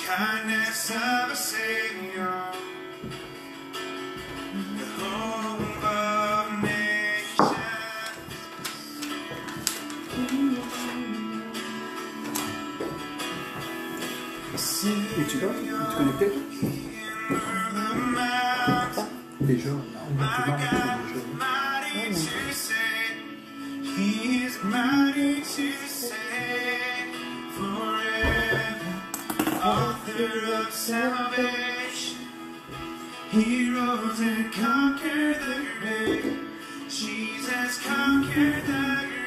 Kindness of a Savior, the hope of nations. Es-tu là? Tu connecté? Déjà, on a tout le monde déjà. He is mighty to save forever, author of salvation. He rose and conquered the grave. Jesus conquered the grave.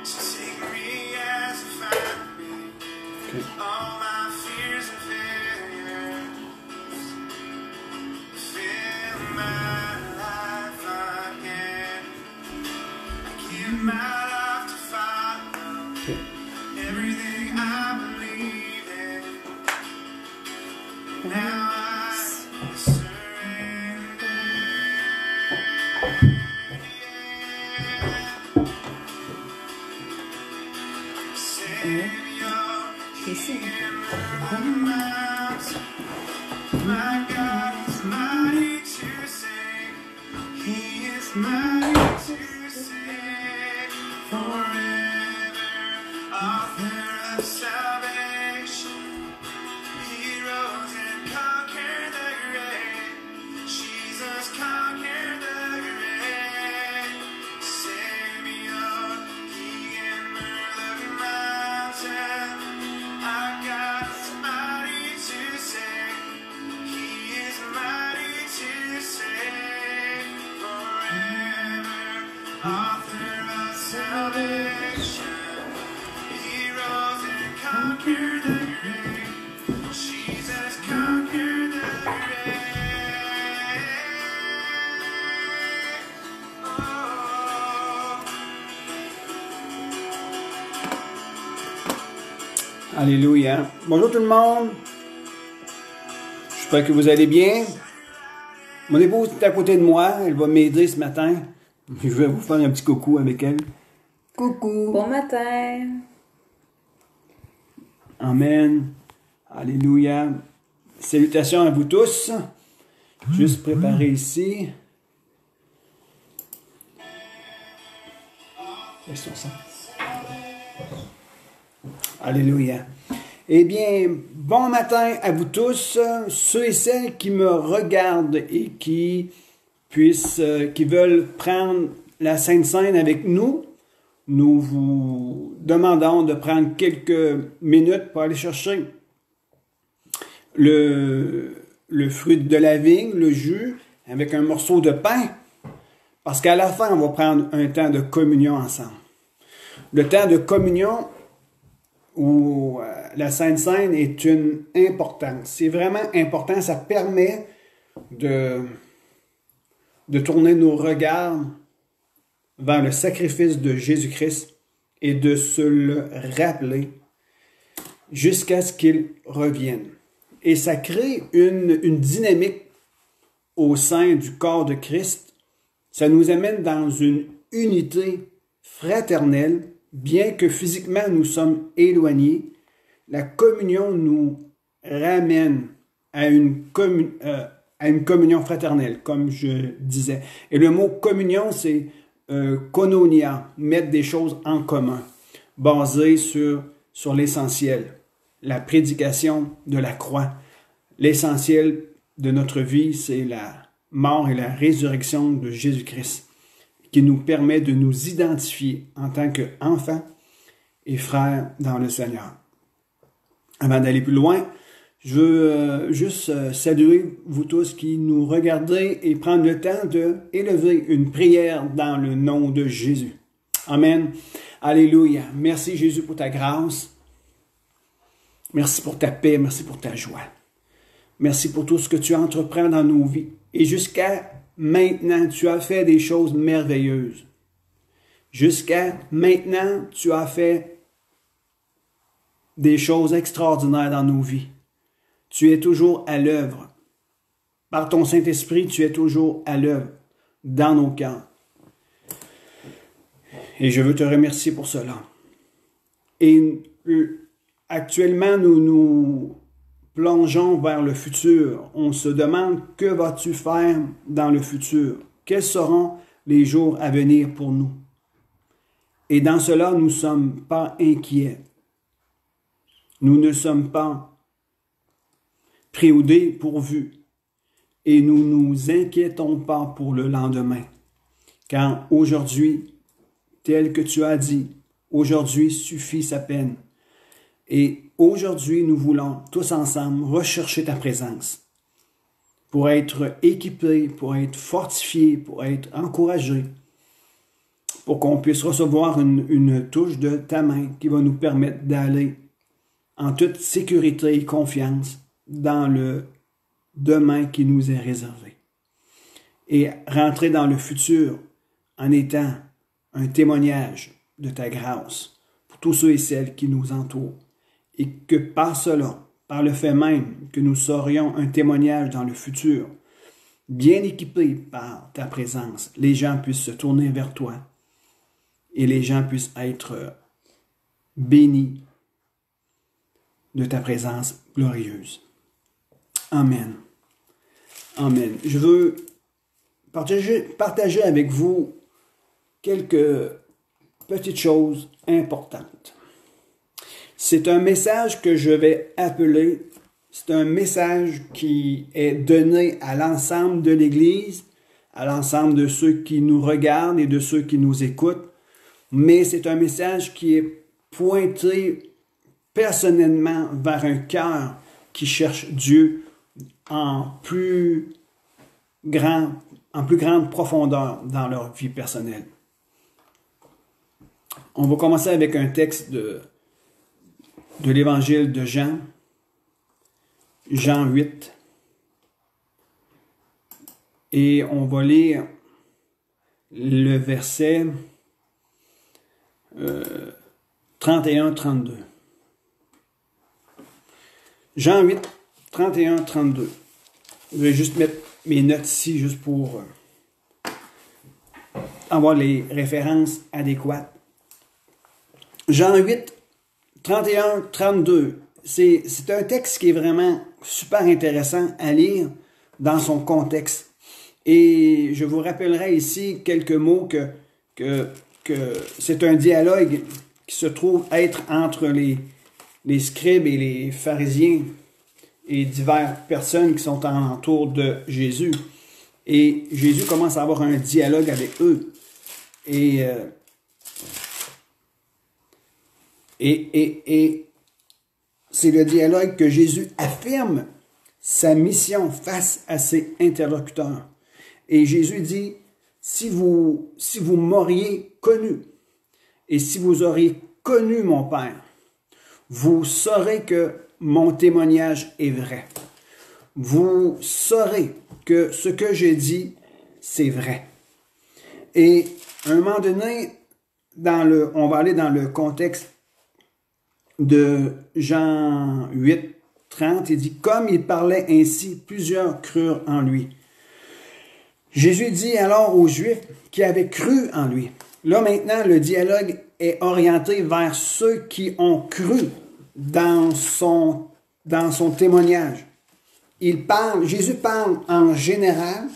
So take me as a find me. All my fears and failures, fill my life again. I give my life to follow everything I believe in. Now I surrender. My God is mighty to save. He is mighty to save forever. Author of salvation. He rose and conquered the grave. Jesus conquered the grave. Savior, He and Mother Mountain. Our God is mighty to save. He is mighty to save forever. Author of salvation. He rose and conquered the grave. Jesus conquered the grave. Oh. Alléluia. Bonjour tout le monde. J'espère que vous allez bien. Mon épouse est à côté de moi. Elle va m'aider ce matin. Je vais vous faire un petit coucou avec elle. Coucou. Bon matin. Amen. Alléluia. Salutations à vous tous. Juste préparer ici. Laissons ça. Alléluia. Eh bien, bon matin à vous tous, ceux et celles qui me regardent et qui veulent prendre la Sainte Seine avec nous. Nous vous demandons de prendre quelques minutes pour aller chercher le fruit de la vigne, le jus, avec un morceau de pain. Parce qu'à la fin, on va prendre un temps de communion ensemble. Le temps de communion où la Sainte Seine est une importance. C'est vraiment important. Ça permet de tourner nos regards vers le sacrifice de Jésus-Christ et de se le rappeler jusqu'à ce qu'il revienne. Et ça crée une dynamique au sein du corps de Christ. Ça nous amène dans une unité fraternelle. Bien que physiquement nous sommes éloignés, la communion nous ramène à une communion fraternelle, comme je disais. Et le mot communion, c'est koinonia, mettre des choses en commun, basé sur l'essentiel, la prédication de la croix. L'essentiel de notre vie, c'est la mort et la résurrection de Jésus-Christ, qui nous permet de nous identifier en tant qu'enfants et frères dans le Seigneur. Avant d'aller plus loin, je veux juste saluer vous tous qui nous regardez et prendre le temps d'élever une prière dans le nom de Jésus. Amen. Alléluia. Merci Jésus pour ta grâce. Merci pour ta paix. Merci pour ta joie. Merci pour tout ce que tu entreprends dans nos vies. Et jusqu'à maintenant, tu as fait des choses merveilleuses. Jusqu'à maintenant, tu as fait des choses extraordinaires dans nos vies. Tu es toujours à l'œuvre. Par ton Saint-Esprit, tu es toujours à l'œuvre dans nos cœurs. Et je veux te remercier pour cela. Et actuellement, nous nous plongeons vers le futur. On se demande que vas-tu faire dans le futur? Quels seront les jours à venir pour nous? Et dans cela, nous ne sommes pas inquiets. Nous ne sommes pas pris au dépourvu. Et nous ne nous inquiétons pas pour le lendemain. Car aujourd'hui, tel que tu as dit, aujourd'hui suffit sa peine. Et aujourd'hui, nous voulons tous ensemble rechercher ta présence pour être équipés, pour être fortifiés, pour être encouragés, pour qu'on puisse recevoir une touche de ta main qui va nous permettre d'aller en toute sécurité et confiance dans le demain qui nous est réservé. Et rentrer dans le futur en étant un témoignage de ta grâce pour tous ceux et celles qui nous entourent. Et que par cela, par le fait même que nous serions un témoignage dans le futur, bien équipés par ta présence, les gens puissent se tourner vers toi et les gens puissent être bénis de ta présence glorieuse. Amen. Amen. Je veux partager avec vous quelques petites choses importantes. C'est un message que je vais appeler, c'est un message qui est donné à l'ensemble de l'Église, à l'ensemble de ceux qui nous regardent et de ceux qui nous écoutent, mais c'est un message qui est pointé personnellement vers un cœur qui cherche Dieu en plus grande profondeur dans leur vie personnelle. On va commencer avec un texte de l'évangile de Jean, Jean 8. Et on va lire le verset 31-32. Jean 8, 31-32. Je vais juste mettre mes notes ici, juste pour avoir les références adéquates. Jean 8, 31-32. C'est un texte qui est vraiment super intéressant à lire dans son contexte. Et je vous rappellerai ici quelques mots que c'est un dialogue qui se trouve être entre les scribes et les pharisiens et diverses personnes qui sont alentour de Jésus. Et Jésus commence à avoir un dialogue avec eux. Et c'est le dialogue que Jésus affirme sa mission face à ses interlocuteurs. Et Jésus dit, si vous m'auriez connu, et si vous auriez connu mon Père, vous saurez que mon témoignage est vrai. Vous saurez que ce que j'ai dit, c'est vrai. Et à un moment donné, on va aller dans le contexte de Jean 8, 30, il dit, comme il parlait ainsi, plusieurs crurent en lui. Jésus dit alors aux Juifs qui avaient cru en lui. Là maintenant, le dialogue est orienté vers ceux qui ont cru dans son témoignage. Jésus parle en général,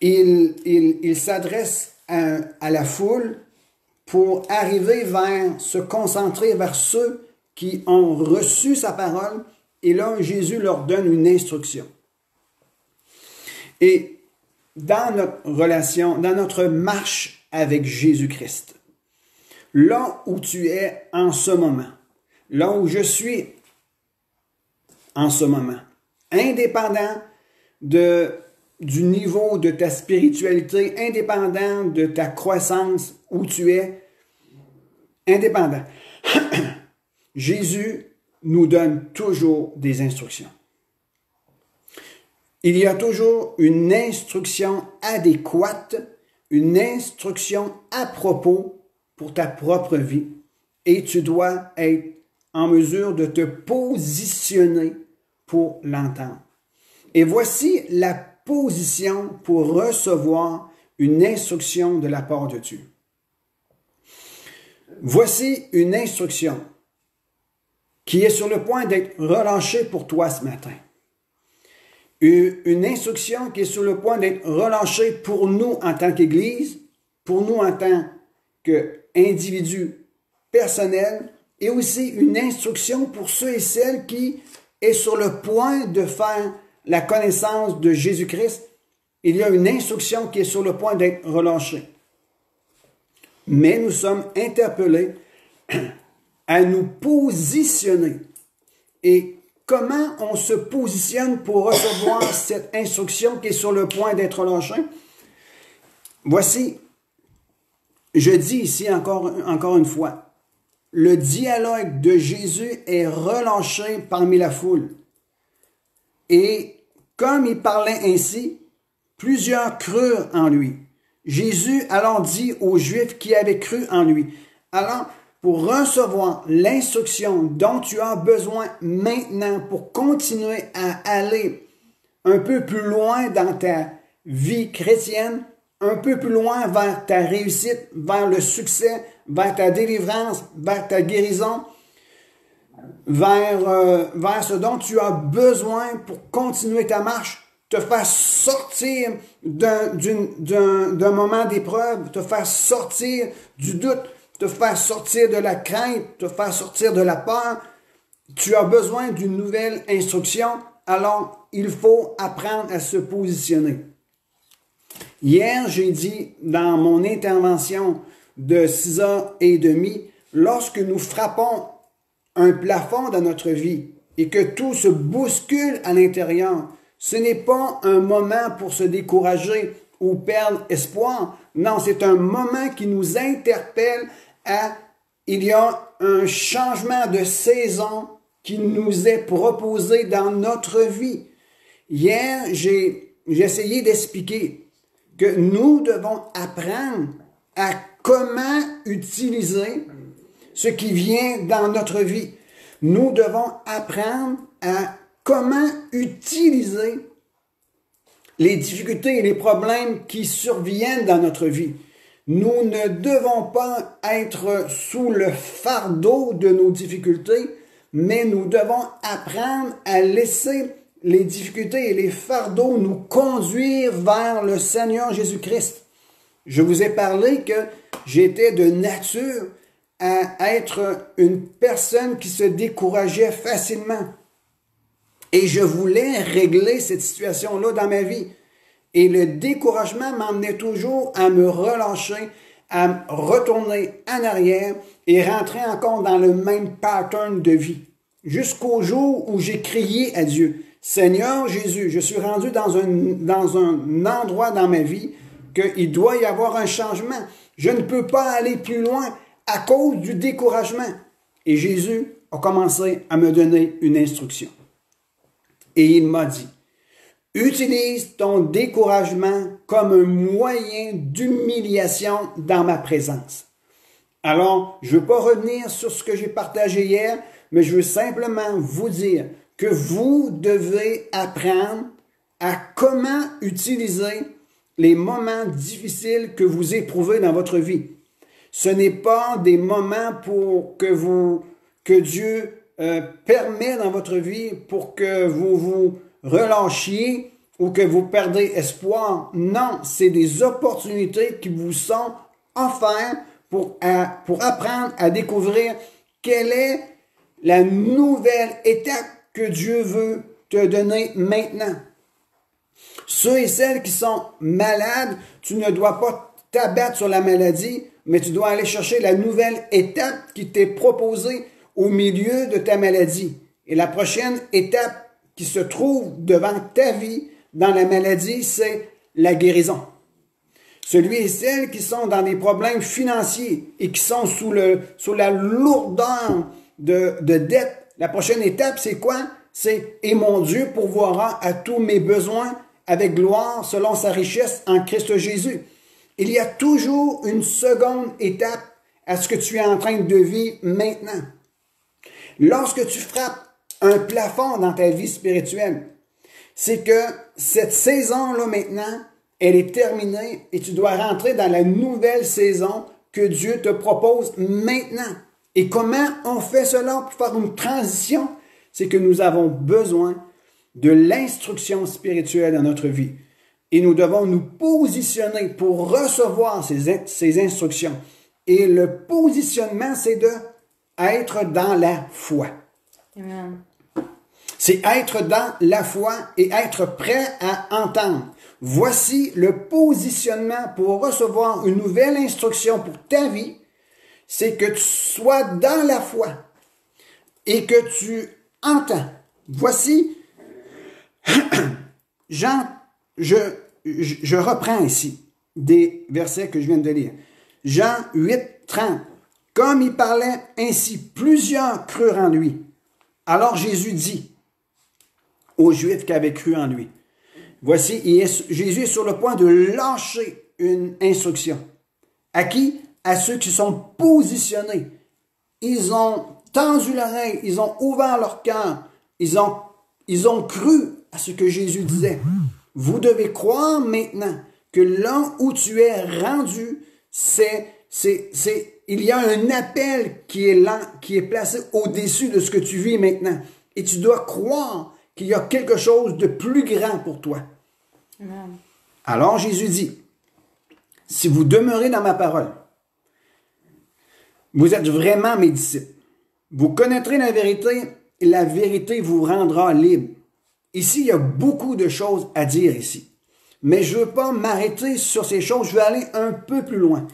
il s'adresse à la foule pour arriver se concentrer vers ceux qui ont reçu sa parole, et là, Jésus leur donne une instruction. Et dans notre relation, dans notre marche avec Jésus-Christ, là où tu es en ce moment, là où je suis en ce moment. Indépendant du niveau de ta spiritualité, indépendant de ta croissance où tu es, indépendant. Jésus nous donne toujours des instructions. Il y a toujours une instruction adéquate, une instruction à propos pour ta propre vie. Et tu dois être en mesure de te positionner pour l'entendre. Et voici la position pour recevoir une instruction de la part de Dieu. Voici une instruction qui est sur le point d'être relâchée pour toi ce matin. Une instruction qui est sur le point d'être relâchée pour nous en tant qu'Église, pour nous en tant qu'individus personnels, et aussi une instruction pour ceux et celles qui est sur le point de faire la connaissance de Jésus-Christ. Il y a une instruction qui est sur le point d'être relâchée. Mais nous sommes interpellés à nous positionner. Et comment on se positionne pour recevoir cette instruction qui est sur le point d'être relâchée? Voici, je dis ici encore une fois, le dialogue de Jésus est relâché parmi la foule. Et comme il parlait ainsi, plusieurs crurent en lui. Jésus alors dit aux Juifs qui avaient cru en lui, « Alors, pour recevoir l'instruction dont tu as besoin maintenant pour continuer à aller un peu plus loin dans ta vie chrétienne, un peu plus loin vers ta réussite, vers le succès, vers ta délivrance, vers ta guérison, vers ce dont tu as besoin pour continuer ta marche, te faire sortir d'un moment d'épreuve, te faire sortir du doute, te faire sortir de la crainte, te faire sortir de la peur. Tu as besoin d'une nouvelle instruction, alors il faut apprendre à se positionner. Hier, j'ai dit dans mon intervention de 6h30, lorsque nous frappons un plafond dans notre vie et que tout se bouscule à l'intérieur, ce n'est pas un moment pour se décourager ou perdre espoir. Non, c'est un moment qui nous interpelle il y a un changement de saison qui nous est proposé dans notre vie. Hier, j'ai essayé d'expliquer que nous devons apprendre à comment utiliser ce qui vient dans notre vie. Nous devons apprendre à comment utiliser les difficultés et les problèmes qui surviennent dans notre vie. Nous ne devons pas être sous le fardeau de nos difficultés, mais nous devons apprendre à laisser les difficultés et les fardeaux nous conduire vers le Seigneur Jésus-Christ. Je vous ai parlé que j'étais de nature à être une personne qui se décourageait facilement. Et je voulais régler cette situation-là dans ma vie. Et le découragement m'emmenait toujours à me relâcher, à retourner en arrière et rentrer encore dans le même pattern de vie. Jusqu'au jour où j'ai crié à Dieu, « Seigneur Jésus, je suis rendu dans un endroit dans ma vie qu'il doit y avoir un changement. Je ne peux pas aller plus loin à cause du découragement. » Et Jésus a commencé à me donner une instruction. Et il m'a dit, « Utilise ton découragement comme un moyen d'humiliation dans ma présence. » Alors, je ne veux pas revenir sur ce que j'ai partagé hier, mais je veux simplement vous dire que vous devez apprendre à comment utiliser les moments difficiles que vous éprouvez dans votre vie. Ce n'est pas des moments que Dieu permet dans votre vie pour que vous vous relâchiez ou que vous perdez espoir. Non, c'est des opportunités qui vous sont offertes pour apprendre à découvrir quelle est la nouvelle étape que Dieu veut te donner maintenant. Ceux et celles qui sont malades, tu ne dois pas t'abattre sur la maladie, mais tu dois aller chercher la nouvelle étape qui t'est proposée au milieu de ta maladie. Et la prochaine étape qui se trouve devant ta vie dans la maladie, c'est la guérison. Celui et celle qui sont dans des problèmes financiers et qui sont sous la lourdeur de dettes, la prochaine étape, c'est quoi? C'est « Et mon Dieu pourvoira à tous mes besoins avec gloire selon sa richesse en Christ Jésus ». Il y a toujours une seconde étape à ce que tu es en train de vivre maintenant. Lorsque tu frappes un plafond dans ta vie spirituelle, c'est que cette saison-là maintenant, elle est terminée et tu dois rentrer dans la nouvelle saison que Dieu te propose maintenant. Et comment on fait cela pour faire une transition? C'est que nous avons besoin de l'instruction spirituelle dans notre vie. Et nous devons nous positionner pour recevoir ces instructions. Et le positionnement, c'est de être dans la foi. Amen. C'est être dans la foi et être prêt à entendre. Voici le positionnement pour recevoir une nouvelle instruction pour ta vie. C'est que tu sois dans la foi et que tu entends. Voici, je reprends ici des versets que je viens de lire. Jean 8, 30. Comme il parlait ainsi, plusieurs crurent en lui. Alors Jésus dit aux Juifs qui avaient cru en lui. Voici, Jésus est sur le point de lâcher une instruction. À qui? À ceux qui sont positionnés. Ils ont tendu l'oreille, ils ont ouvert leur cœur, ils ont cru à ce que Jésus disait. Vous devez croire maintenant que là où tu es rendu, il y a un appel qui est là, qui est placé au-dessus de ce que tu vis maintenant. Et tu dois croire qu'il y a quelque chose de plus grand pour toi. Amen. Alors Jésus dit, si vous demeurez dans ma parole, vous êtes vraiment mes disciples. Vous connaîtrez la vérité et la vérité vous rendra libre. Ici, il y a beaucoup de choses à dire ici. Mais je ne veux pas m'arrêter sur ces choses, je veux aller un peu plus loin.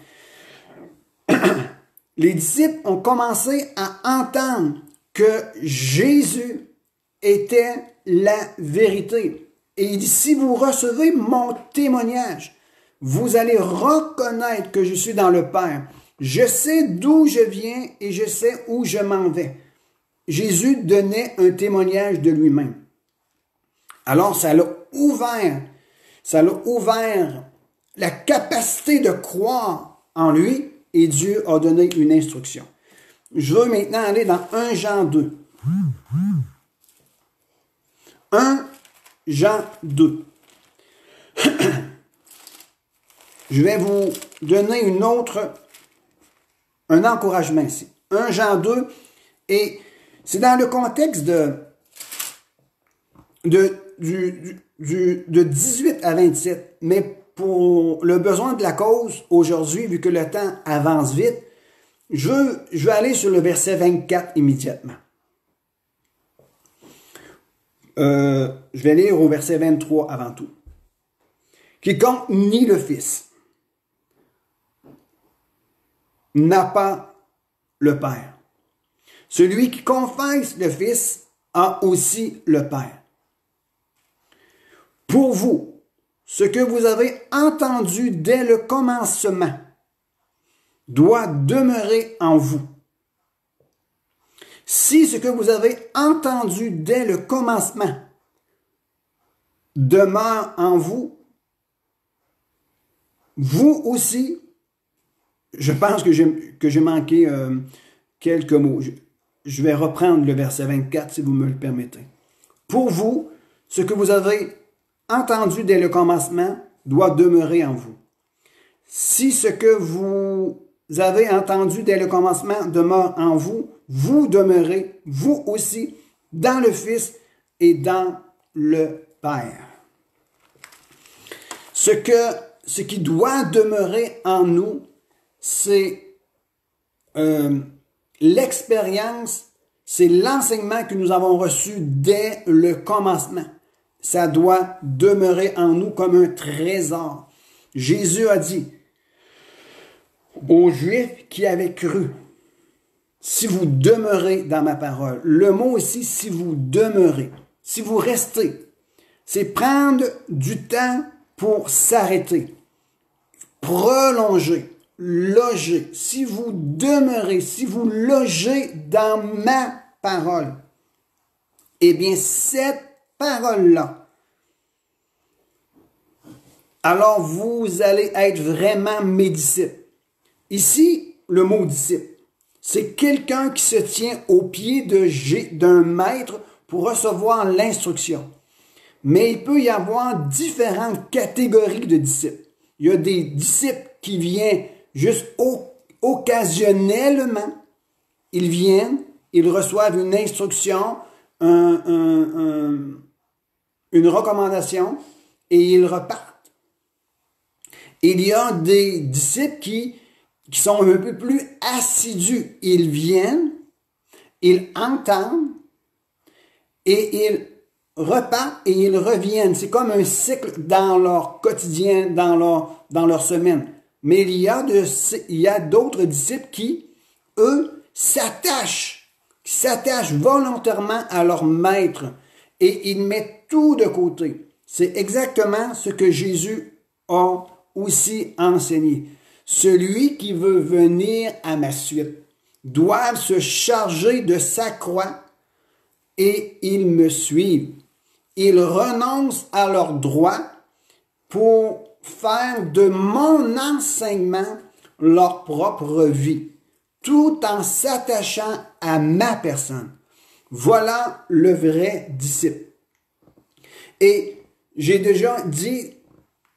Les disciples ont commencé à entendre que Jésus était la vérité. Et il dit, si vous recevez mon témoignage, vous allez reconnaître que je suis dans le Père. Je sais d'où je viens et je sais où je m'en vais. Jésus donnait un témoignage de lui-même. Alors, ça l'a ouvert la capacité de croire en lui et Dieu a donné une instruction. Je veux maintenant aller dans 1 Jean 2. 1 Jean 2. Je vais vous donner un encouragement ici. 1 Jean 2, et c'est dans le contexte de 18 à 27, mais pour le besoin de la cause aujourd'hui, vu que le temps avance vite, je vais aller sur le verset 24 immédiatement. Je vais lire au verset 23 avant tout. Quiconque nie le Fils n'a pas le Père. Celui qui confesse le Fils a aussi le Père. Pour vous, ce que vous avez entendu dès le commencement doit demeurer en vous. Si ce que vous avez entendu dès le commencement demeure en vous, vous aussi, je pense que j'ai manqué quelques mots. Je vais reprendre le verset 24 si vous me le permettez. Pour vous, ce que vous avez entendu dès le commencement doit demeurer en vous. Si ce que vous avez entendu dès le commencement demeure en vous, vous demeurez, vous aussi, dans le Fils et dans le Père. Ce qui doit demeurer en nous, c'est l'expérience, c'est l'enseignement que nous avons reçu dès le commencement. Ça doit demeurer en nous comme un trésor. Jésus a dit aux Juifs qui avaient cru, si vous demeurez dans ma parole, le mot ici, si vous demeurez, si vous restez, c'est prendre du temps pour s'arrêter, prolonger, loger. Si vous demeurez, si vous logez dans ma parole, eh bien, cette parole-là, alors vous allez être vraiment mes disciples. Ici, le mot disciple, c'est quelqu'un qui se tient au pied d'un maître pour recevoir l'instruction. Mais il peut y avoir différentes catégories de disciples. Il y a des disciples qui viennent juste occasionnellement. Ils viennent, ils reçoivent une instruction, une recommandation, et ils repartent. Il y a des disciples qui sont un peu plus assidus. Ils viennent, ils entendent, et ils repartent et ils reviennent. C'est comme un cycle dans leur quotidien, dans leur semaine. Mais il y a d'autres disciples qui, eux, s'attachent volontairement à leur maître et ils mettent tout de côté. C'est exactement ce que Jésus a aussi enseigné. Celui qui veut venir à ma suite doit se charger de sa croix et ils me suivent. Ils renoncent à leurs droits pour faire de mon enseignement leur propre vie, tout en s'attachant à ma personne. Voilà le vrai disciple. Et j'ai déjà dit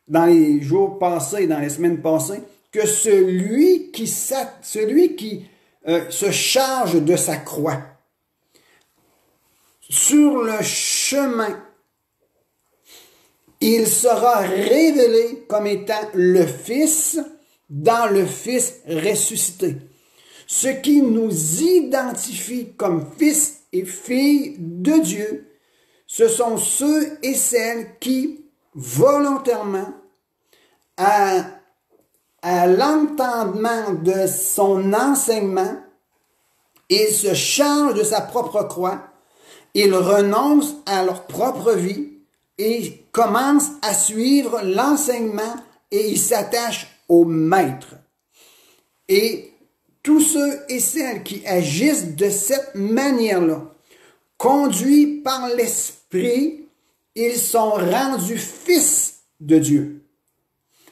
dans les jours passés, dans les semaines passées, que celui qui se charge de sa croix, sur le chemin, il sera révélé comme étant le Fils dans le Fils ressuscité. Ce qui nous identifie comme fils et filles de Dieu, ce sont ceux et celles qui, volontairement, à l'entendement de son enseignement, ils se chargent de sa propre croix, ils renoncent à leur propre vie et commencent à suivre l'enseignement et ils s'attachent au maître. Et tous ceux et celles qui agissent de cette manière-là, conduits par l'Esprit, ils sont rendus fils de Dieu.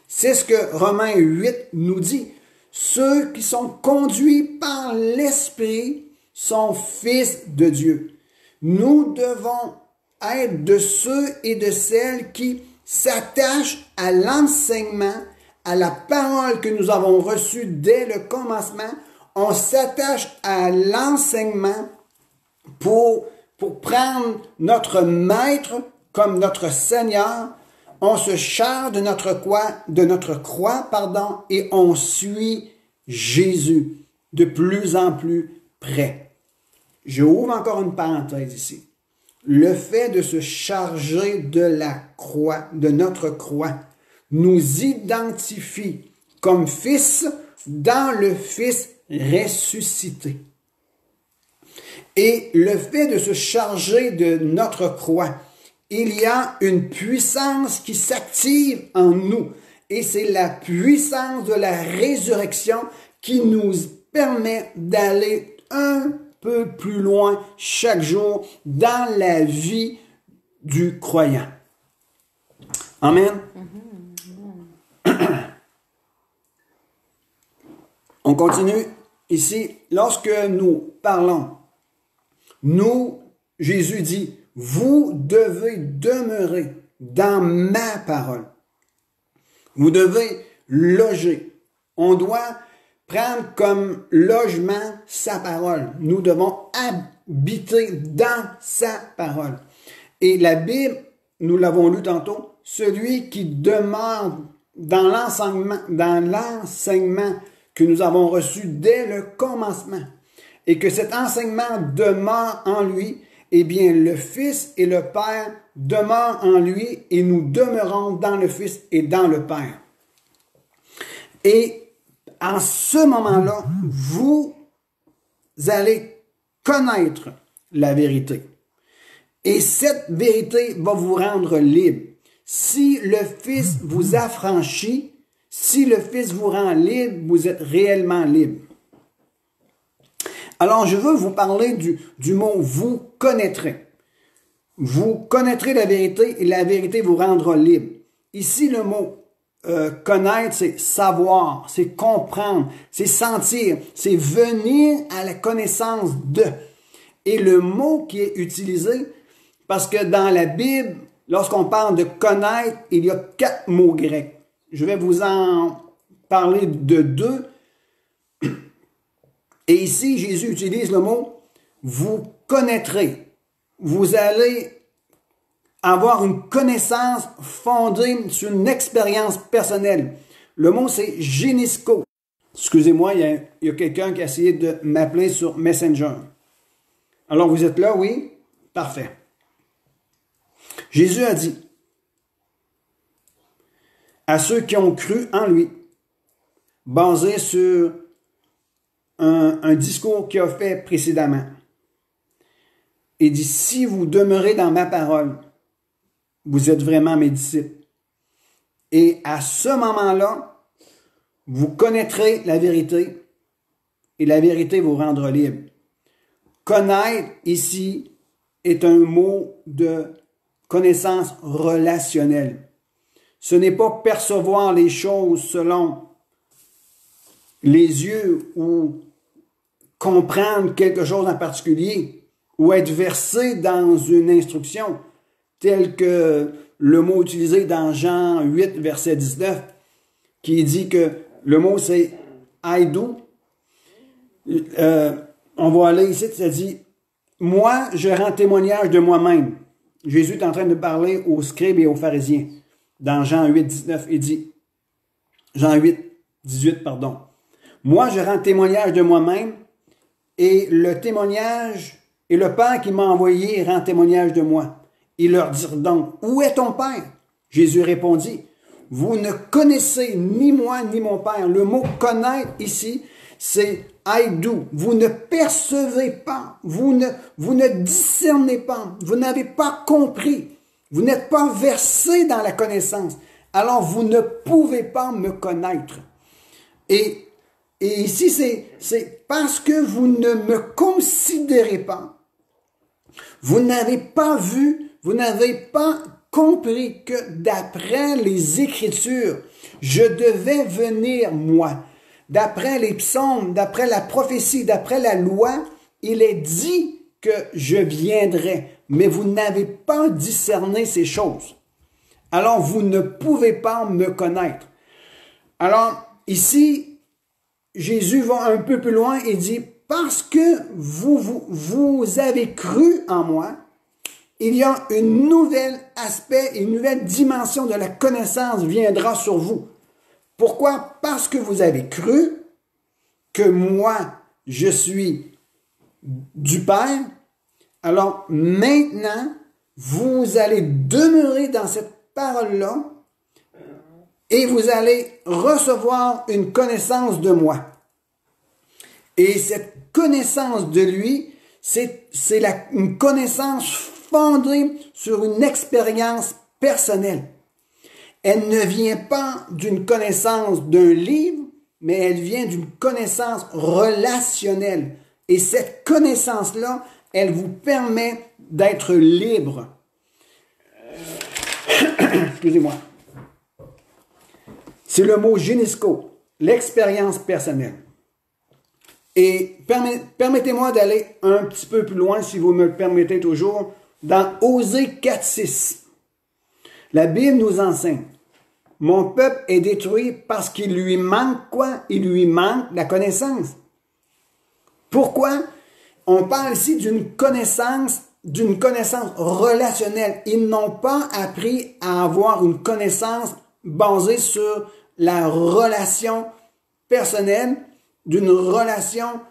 C'est ce que Romains 8 nous dit. Ceux qui sont conduits par l'Esprit sont fils de Dieu. Nous devons être de ceux et de celles qui s'attachent à l'enseignement, à la parole que nous avons reçue dès le commencement. On s'attache à l'enseignement pour prendre notre maître comme notre Seigneur. On se charge de notre croix, et on suit Jésus de plus en plus près. Je ouvre encore une parenthèse ici. Le fait de se charger de la croix, de notre croix, nous identifie comme fils dans le Fils ressuscité. Et le fait de se charger de notre croix, il y a une puissance qui s'active en nous. Et c'est la puissance de la résurrection qui nous permet d'aller un peu plus loin chaque jour dans la vie du croyant. Amen. On continue ici. Lorsque nous parlons, Jésus dit, vous devez demeurer dans ma parole. Vous devez loger. On doit prendre comme logement sa parole. Nous devons habiter dans sa parole. Et la Bible, nous l'avons lu tantôt, celui qui demeure dans l'enseignement que nous avons reçu dès le commencement, et que cet enseignement demeure en lui, eh bien, le Fils et le Père demeurent en lui et nous demeurons dans le Fils et dans le Père. Et en ce moment-là, vous allez connaître la vérité. Et cette vérité va vous rendre libre. Si le Fils vous affranchit, si le Fils vous rend libre, vous êtes réellement libre. Alors, je veux vous parler du mot « vous connaîtrez ». Vous connaîtrez la vérité et la vérité vous rendra libre. Ici, le mot connaître, c'est savoir, c'est comprendre, c'est sentir, c'est venir à la connaissance de. Et le mot qui est utilisé, parce que dans la Bible, lorsqu'on parle de connaître, il y a 4 mots grecs. Je vais vous en parler de 2. Et ici, Jésus utilise le mot « vous connaîtrez ». Vous allez avoir une connaissance fondée sur une expérience personnelle. Le mot, c'est « génisco ». Excusez-moi, il y a quelqu'un qui a essayé de m'appeler sur Messenger. Alors, vous êtes là, oui? Parfait. Jésus a dit à ceux qui ont cru en lui, basé sur un discours qu'il a fait précédemment. Il dit, si vous demeurez dans ma parole, vous êtes vraiment mes disciples. Et à ce moment-là, vous connaîtrez la vérité et la vérité vous rendra libre. Connaître ici est un mot de connaissance relationnelle. Ce n'est pas percevoir les choses selon les yeux ou comprendre quelque chose en particulier ou être versé dans une instruction telle que le mot utilisé dans Jean 8, verset 19, qui dit que le mot c'est « I do ». On va aller ici, ça dit « Moi, je rends témoignage de moi-même ». Jésus est en train de parler aux scribes et aux pharisiens. Dans Jean 8, 19, il dit, Jean 8, 18, pardon. « Moi, je rends témoignage de moi-même et le témoignage, et le Père qui m'a envoyé rend témoignage de moi. » Ils leur dirent donc, « Où est ton Père? » Jésus répondit, « Vous ne connaissez ni moi ni mon Père. » Le mot « connaître » ici, c'est « I do ». Vous ne percevez pas, vous ne discernez pas, vous n'avez pas compris, vous n'êtes pas versé dans la connaissance. Alors, vous ne pouvez pas me connaître. Et ici, c'est parce que vous ne me considérez pas, vous n'avez pas vu, vous n'avez pas compris que d'après les Écritures, je devais venir moi. D'après les psaumes, d'après la prophétie, d'après la loi, il est dit que je viendrai, mais vous n'avez pas discerné ces choses. Alors, vous ne pouvez pas me connaître. Alors, ici, Jésus va un peu plus loin et dit, parce que vous avez cru en moi, il y a une nouvelle aspect, une nouvelle dimension de la connaissance viendra sur vous. Pourquoi? Parce que vous avez cru que moi, je suis du Père. Alors maintenant, vous allez demeurer dans cette parole-là et vous allez recevoir une connaissance de moi. Et cette connaissance de lui, c'est une connaissance fondée sur une expérience personnelle. Elle ne vient pas d'une connaissance d'un livre, mais elle vient d'une connaissance relationnelle. Et cette connaissance-là, elle vous permet d'être libre. Excusez-moi. C'est le mot génisco, l'expérience personnelle. Et permettez-moi d'aller un petit peu plus loin, si vous me le permettez toujours, dans Osée 4.6. La Bible nous enseigne. Mon peuple est détruit parce qu'il lui manque quoi? Il lui manque la connaissance. Pourquoi? On parle ici d'une connaissance relationnelle. Ils n'ont pas appris à avoir une connaissance basée sur la relation personnelle, d'une relation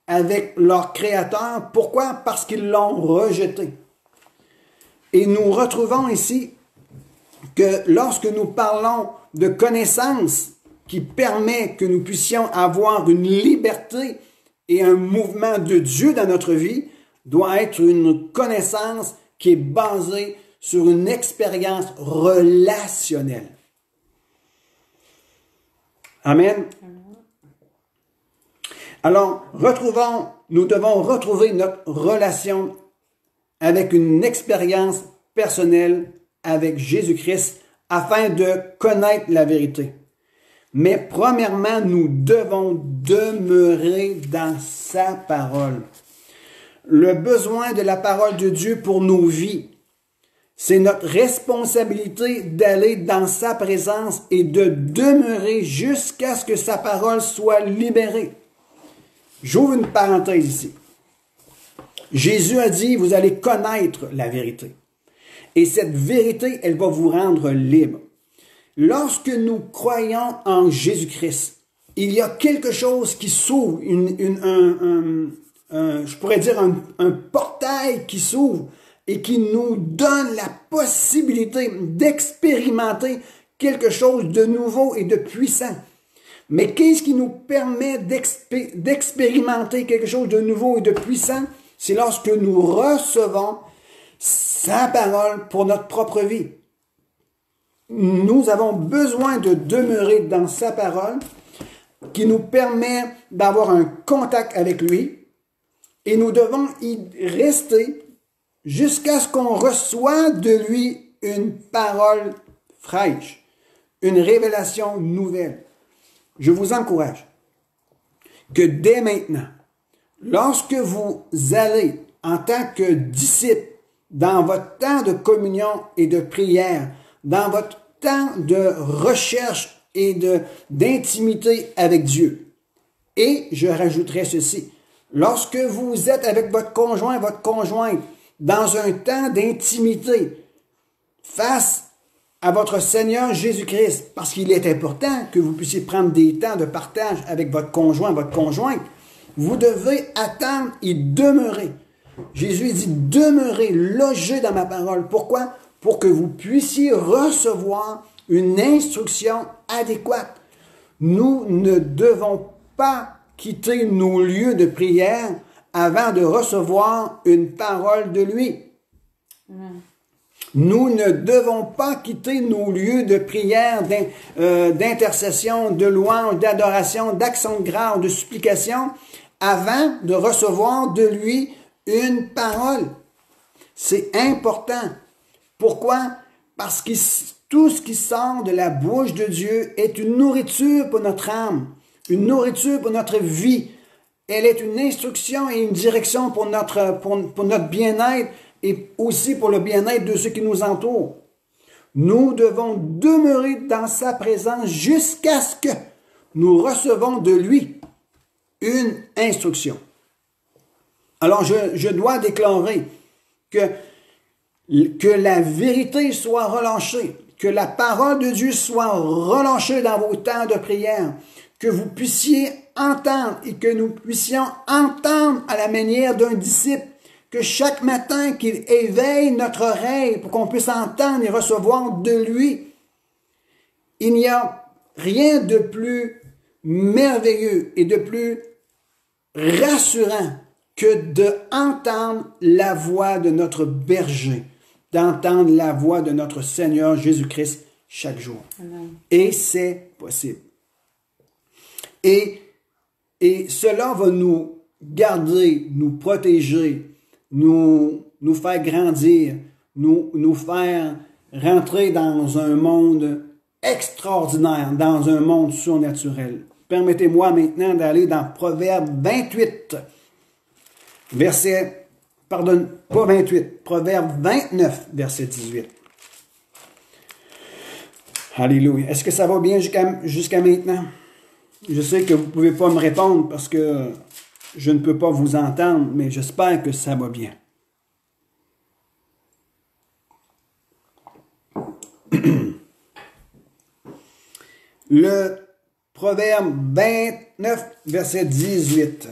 avec leur Créateur. Pourquoi? Parce qu'ils l'ont rejeté. Et nous retrouvons ici que lorsque nous parlons de connaissance qui permet que nous puissions avoir une liberté et un mouvement de Dieu dans notre vie, doit être une connaissance qui est basée sur une expérience relationnelle. Amen. Alors, nous devons retrouver notre relation avec une expérience personnelle avec Jésus-Christ afin de connaître la vérité. Mais premièrement, nous devons demeurer dans sa parole. Le besoin de la parole de Dieu pour nos vies, c'est notre responsabilité d'aller dans sa présence et de demeurer jusqu'à ce que sa parole soit libérée. J'ouvre une parenthèse ici. Jésus a dit, vous allez connaître la vérité. Et cette vérité, elle va vous rendre libre. Lorsque nous croyons en Jésus-Christ, il y a quelque chose qui s'ouvre, je pourrais dire un portail qui s'ouvre et qui nous donne la possibilité d'expérimenter quelque chose de nouveau et de puissant. Mais qu'est-ce qui nous permet d'expérimenter quelque chose de nouveau et de puissant? C'est lorsque nous recevons sa parole pour notre propre vie. Nous avons besoin de demeurer dans sa parole qui nous permet d'avoir un contact avec lui et nous devons y rester jusqu'à ce qu'on reçoive de lui une parole fraîche, une révélation nouvelle. Je vous encourage que dès maintenant, lorsque vous allez en tant que disciple dans votre temps de communion et de prière, dans votre temps de recherche et d'intimité avec Dieu, et je rajouterai ceci, lorsque vous êtes avec votre conjoint, votre conjointe, dans un temps d'intimité face à votre Seigneur Jésus-Christ, parce qu'il est important que vous puissiez prendre des temps de partage avec votre conjoint, votre conjointe, vous devez attendre et demeurer. Jésus dit, demeurez, logez dans ma parole. Pourquoi? Pour que vous puissiez recevoir une instruction adéquate. Nous ne devons pas quitter nos lieux de prière avant de recevoir une parole de lui. Amen. Nous ne devons pas quitter nos lieux de prière, d'intercession, de louange, d'adoration, d'action de grâce, de supplication, avant de recevoir de lui une parole. C'est important. Pourquoi? Parce que tout ce qui sort de la bouche de Dieu est une nourriture pour notre âme, une nourriture pour notre vie. Elle est une instruction et une direction pour notre bien-être et aussi pour le bien-être de ceux qui nous entourent. Nous devons demeurer dans sa présence jusqu'à ce que nous recevons de lui une instruction. Alors, je dois déclarer que la vérité soit relâchée, que la parole de Dieu soit relâchée dans vos temps de prière, que vous puissiez entendre et que nous puissions entendre à la manière d'un disciple, que chaque matin qu'il éveille notre oreille pour qu'on puisse entendre et recevoir de lui. Il n'y a rien de plus merveilleux et de plus rassurant que d'entendre la voix de notre berger, d'entendre la voix de notre Seigneur Jésus-Christ chaque jour. Amen. Et c'est possible. Et cela va nous garder, nous protéger, nous faire grandir, nous faire rentrer dans un monde extraordinaire, dans un monde surnaturel. Permettez-moi maintenant d'aller dans Proverbe 28, Proverbe 29, verset 18. Alléluia. Est-ce que ça va bien jusqu'à maintenant? Je sais que vous ne pouvez pas me répondre parce que je ne peux pas vous entendre, mais j'espère que ça va bien. Le Proverbe 29, verset 18.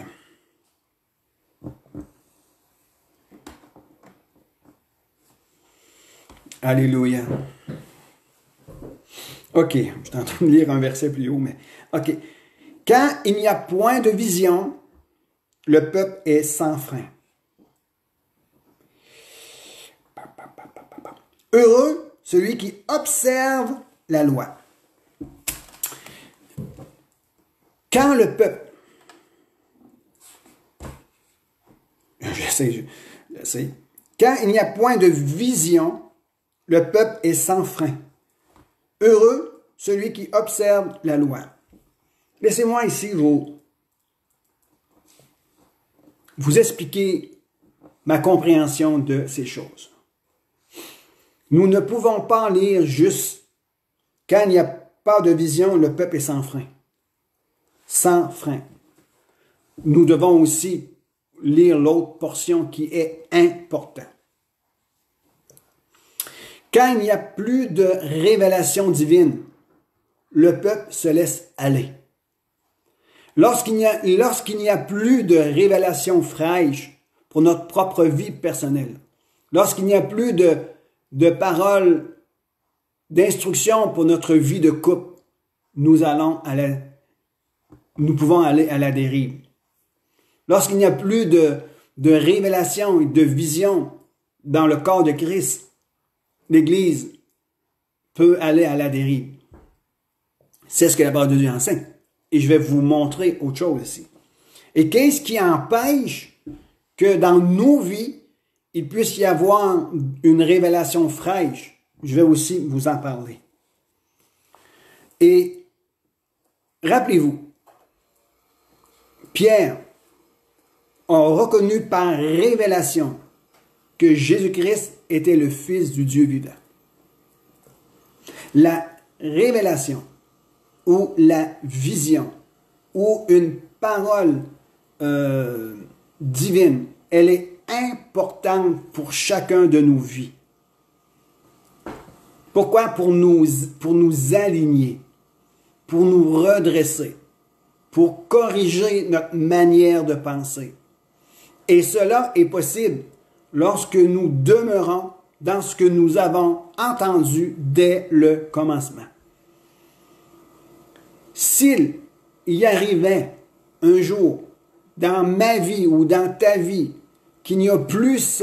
Alléluia. OK, je suis en train de lire un verset plus haut, mais OK. Quand il n'y a point de vision, le peuple est sans frein. Heureux celui qui observe la loi. Quand le peuple, j'essaie, quand il n'y a point de vision, le peuple est sans frein. Heureux celui qui observe la loi. Laissez-moi ici vous expliquer ma compréhension de ces choses. Nous ne pouvons pas lire juste quand il n'y a pas de vision, le peuple est sans frein. Sans frein. Nous devons aussi lire l'autre portion qui est importante. Quand il n'y a plus de révélation divine, le peuple se laisse aller. Lorsqu'il n'y a plus de révélation fraîche pour notre propre vie personnelle, lorsqu'il n'y a plus de paroles d'instruction pour notre vie de couple, nous pouvons aller à la dérive. Lorsqu'il n'y a plus de révélation et de vision dans le corps de Christ, l'Église peut aller à la dérive. C'est ce que la parole de Dieu enseigne. Et je vais vous montrer autre chose ici. Et qu'est-ce qui empêche que dans nos vies, il puisse y avoir une révélation fraîche? Je vais aussi vous en parler. Et rappelez-vous, Pierre a reconnu par révélation que Jésus-Christ était le Fils du Dieu vivant. La révélation ou la vision ou une parole divine, elle est importante pour chacun de nos vies. Pourquoi? Pour nous aligner, pour nous redresser, pour corriger notre manière de penser. Et cela est possible lorsque nous demeurons dans ce que nous avons entendu dès le commencement. S'il y arrivait un jour dans ma vie ou dans ta vie qu'il n'y a plus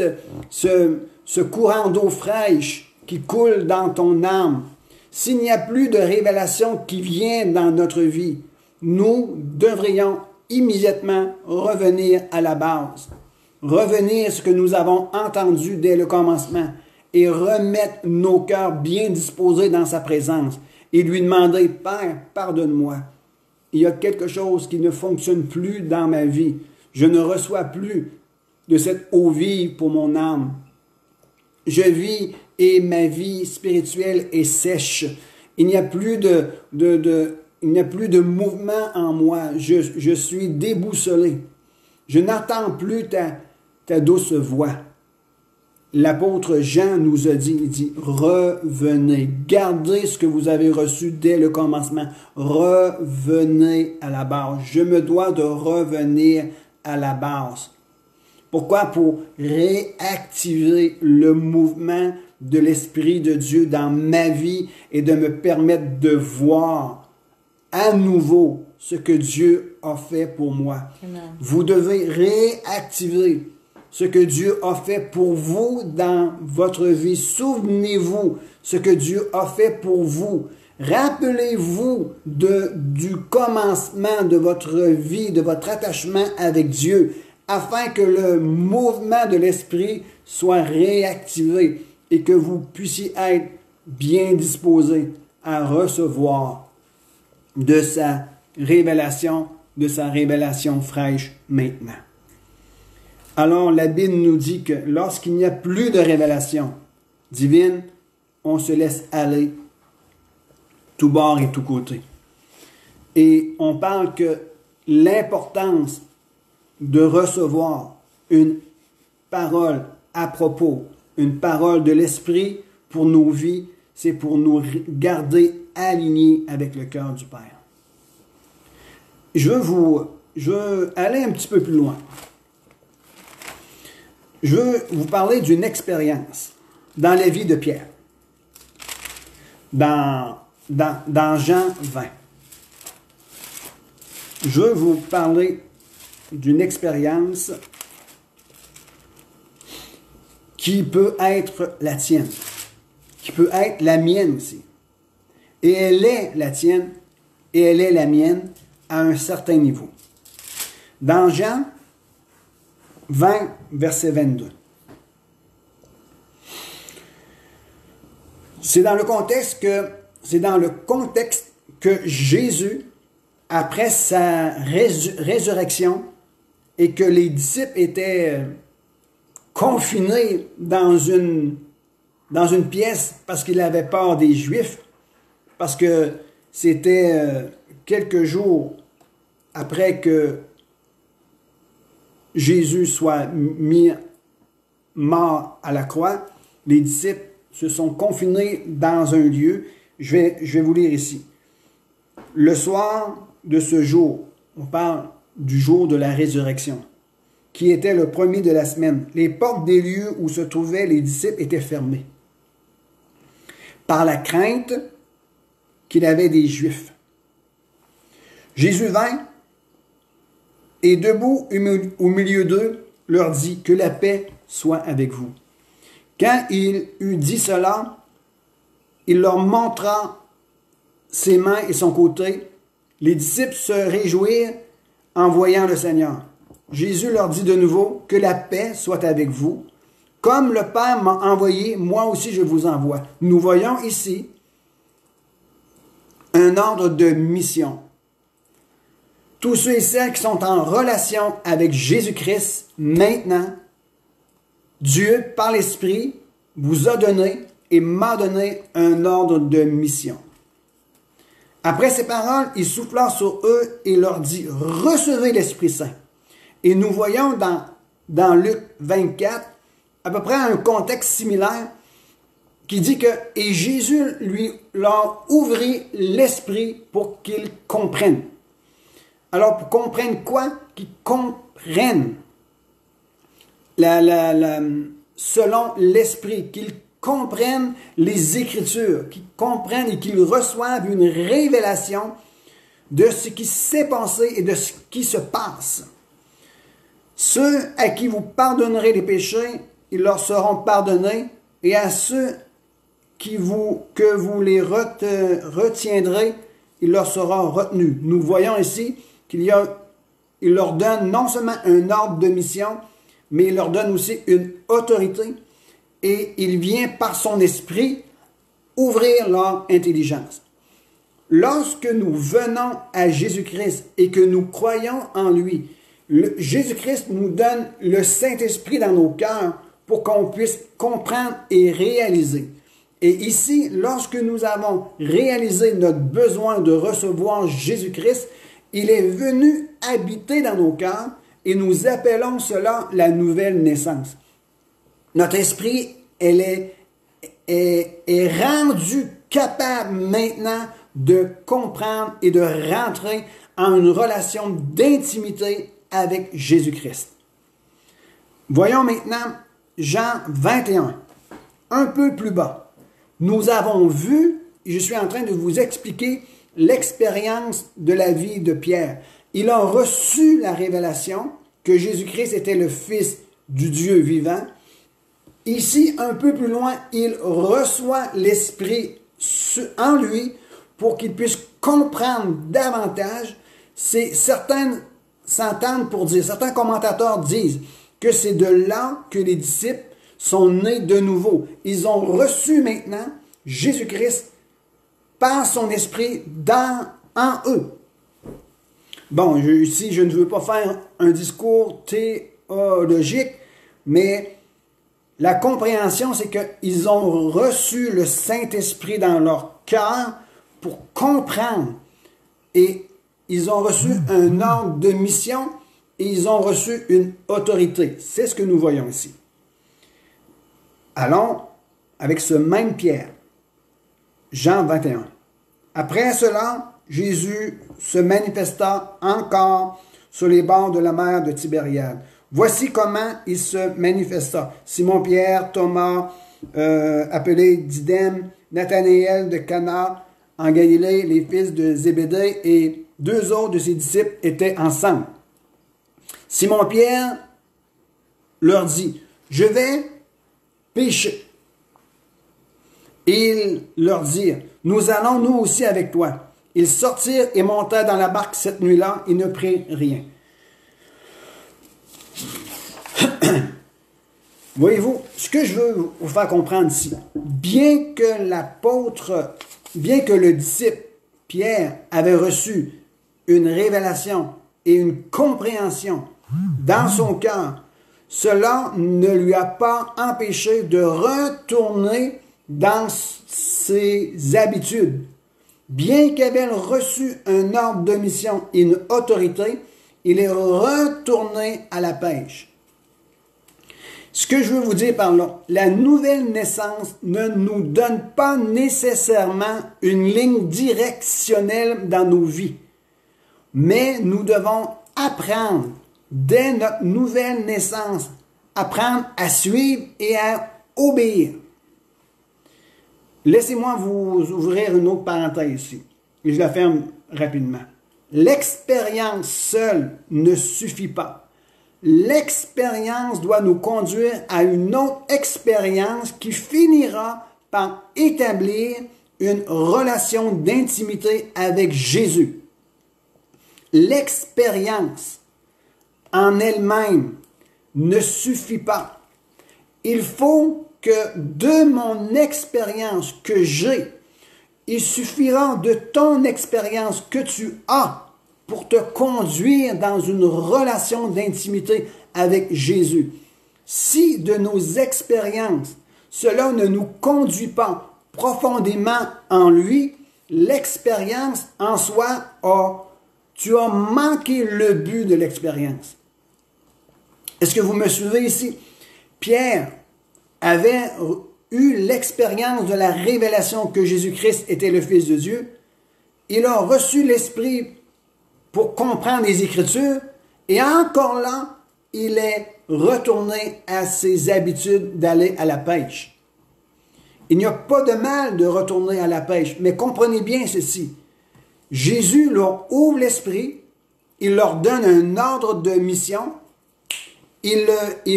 ce courant d'eau fraîche qui coule dans ton âme, s'il n'y a plus de révélation qui vient dans notre vie, nous devrions immédiatement revenir à la base, revenir à ce que nous avons entendu dès le commencement et remettre nos cœurs bien disposés dans sa présence et lui demander, Père, pardonne-moi. Il y a quelque chose qui ne fonctionne plus dans ma vie. Je ne reçois plus de cette eau vive pour mon âme. Je vis et ma vie spirituelle est sèche. Il n'y a plus de mouvement en moi. Je suis déboussolé. Je n'entends plus ta douce voix. L'apôtre Jean nous a dit, il dit, revenez, gardez ce que vous avez reçu dès le commencement, revenez à la base. Je me dois de revenir à la base. Pourquoi? Pour réactiver le mouvement de l'Esprit de Dieu dans ma vie et de me permettre de voir à nouveau ce que Dieu a fait pour moi. Amen. Vous devez réactiver ce que Dieu a fait pour vous dans votre vie. Souvenez-vous ce que Dieu a fait pour vous. Rappelez-vous du commencement de votre vie, de votre attachement avec Dieu, afin que le mouvement de l'Esprit soit réactivé et que vous puissiez être bien disposé à recevoir de sa révélation fraîche maintenant. Alors, la Bible nous dit que lorsqu'il n'y a plus de révélation divine, on se laisse aller tout bord et tout côté. Et on parle que l'importance de recevoir une parole à propos, une parole de l'Esprit pour nos vies, c'est pour nous garder alignés avec le cœur du Père. Je veux aller un petit peu plus loin. Je veux vous parler d'une expérience dans la vie de Pierre. Dans Jean 20. Je veux vous parler d'une expérience qui peut être la tienne. qui peut être la mienne aussi. Et elle est la tienne, et elle est la mienne à un certain niveau. Dans Jean 20, verset 22. C'est dans le contexte que Jésus, après sa résurrection, et que les disciples étaient confinés dans une pièce parce qu'il avait peur des Juifs, parce que c'était quelques jours après que Jésus soit mis mort à la croix, les disciples se sont confinés dans un lieu. Je vais vous lire ici. Le soir de ce jour, on parle du jour de la résurrection, qui était le premier de la semaine. Les portes des lieux où se trouvaient les disciples étaient fermées, par la crainte qu'il avait des Juifs. Jésus vint et debout au milieu d'eux, leur dit que la paix soit avec vous. Quand il eut dit cela, il leur montra ses mains et son côté. Les disciples se réjouirent en voyant le Seigneur. Jésus leur dit de nouveau que la paix soit avec vous. Comme le Père m'a envoyé, moi aussi je vous envoie. Nous voyons ici un ordre de mission. Tous ceux et celles qui sont en relation avec Jésus-Christ, maintenant, Dieu, par l'Esprit, vous a donné et m'a donné un ordre de mission. Après ces paroles, il souffla sur eux et leur dit, recevez l'Esprit Saint. Et nous voyons dans Luc 24, à peu près un contexte similaire, qui dit que, et Jésus leur ouvrit l'esprit pour qu'ils comprennent. Alors, pour comprendre quoi? Qu'ils comprennent selon l'esprit, qu'ils comprennent les Écritures, qu'ils comprennent et qu'ils reçoivent une révélation de ce qui s'est passé et de ce qui se passe. Ceux à qui vous pardonnerez les péchés, ils leur seront pardonnés, et à ceux que vous les retiendrez, il leur sera retenu. Nous voyons ici il leur donne non seulement un ordre de mission, mais il leur donne aussi une autorité, et il vient par son esprit ouvrir leur intelligence. Lorsque nous venons à Jésus-Christ et que nous croyons en lui, Jésus-Christ nous donne le Saint-Esprit dans nos cœurs pour qu'on puisse comprendre et réaliser. Et ici, lorsque nous avons réalisé notre besoin de recevoir Jésus-Christ, il est venu habiter dans nos cœurs et nous appelons cela la nouvelle naissance. Notre esprit, est rendu capable maintenant de comprendre et de rentrer en une relation d'intimité avec Jésus-Christ. Voyons maintenant Jean 21, un peu plus bas. Nous avons vu, et je suis en train de vous expliquer l'expérience de la vie de Pierre. Il a reçu la révélation que Jésus-Christ était le Fils du Dieu vivant. Ici, un peu plus loin, il reçoit l'Esprit en lui pour qu'il puisse comprendre davantage. Certains s'entendent pour dire, certains commentateurs disent que c'est de là que les disciples sont nés de nouveau. Ils ont reçu maintenant Jésus-Christ par son esprit en eux. Bon, ici, je ne veux pas faire un discours théologique, mais la compréhension, c'est qu'ils ont reçu le Saint-Esprit dans leur cœur pour comprendre. Et ils ont reçu un ordre de mission et ils ont reçu une autorité. C'est ce que nous voyons ici. Allons avec ce même Pierre. Jean 21. Après cela, Jésus se manifesta encore sur les bords de la mer de Tibériade. Voici comment il se manifesta. Simon-Pierre, Thomas, appelé Didym, Nathanaël de Cana, en Galilée, les fils de Zébédée, et 2 autres de ses disciples étaient ensemble. Simon-Pierre leur dit, « Je vais pêcher. » Ils leur dirent, nous allons nous aussi avec toi. Ils sortirent et montèrent dans la barque cette nuit-là et ne prirent rien. Voyez-vous, ce que je veux vous faire comprendre ici, bien que le disciple Pierre avait reçu une révélation et une compréhension dans son cœur, cela ne lui a pas empêché de retourner dans ses habitudes. Bien qu'il ait reçu un ordre de mission et une autorité, il est retourné à la pêche. Ce que je veux vous dire par là, la nouvelle naissance ne nous donne pas nécessairement une ligne directionnelle dans nos vies, mais nous devons apprendre, dès notre nouvelle naissance, apprendre à suivre et à obéir. Laissez-moi vous ouvrir une autre parenthèse ici, et je la ferme rapidement. L'expérience seule ne suffit pas. L'expérience doit nous conduire à une autre expérience qui finira par établir une relation d'intimité avec Jésus. L'expérience en elle-même ne suffit pas. Il faut que de mon expérience que j'ai, il suffira de ton expérience que tu as pour te conduire dans une relation d'intimité avec Jésus. Si de nos expériences, cela ne nous conduit pas profondément en lui, l'expérience en soi tu as manqué le but de l'expérience. Est-ce que vous me suivez ici? Pierre avait eu l'expérience de la révélation que Jésus-Christ était le Fils de Dieu. Il a reçu l'Esprit pour comprendre les Écritures, et encore là, il est retourné à ses habitudes d'aller à la pêche. Il n'y a pas de mal de retourner à la pêche, mais comprenez bien ceci. Jésus leur ouvre l'esprit, il leur donne un ordre de mission, il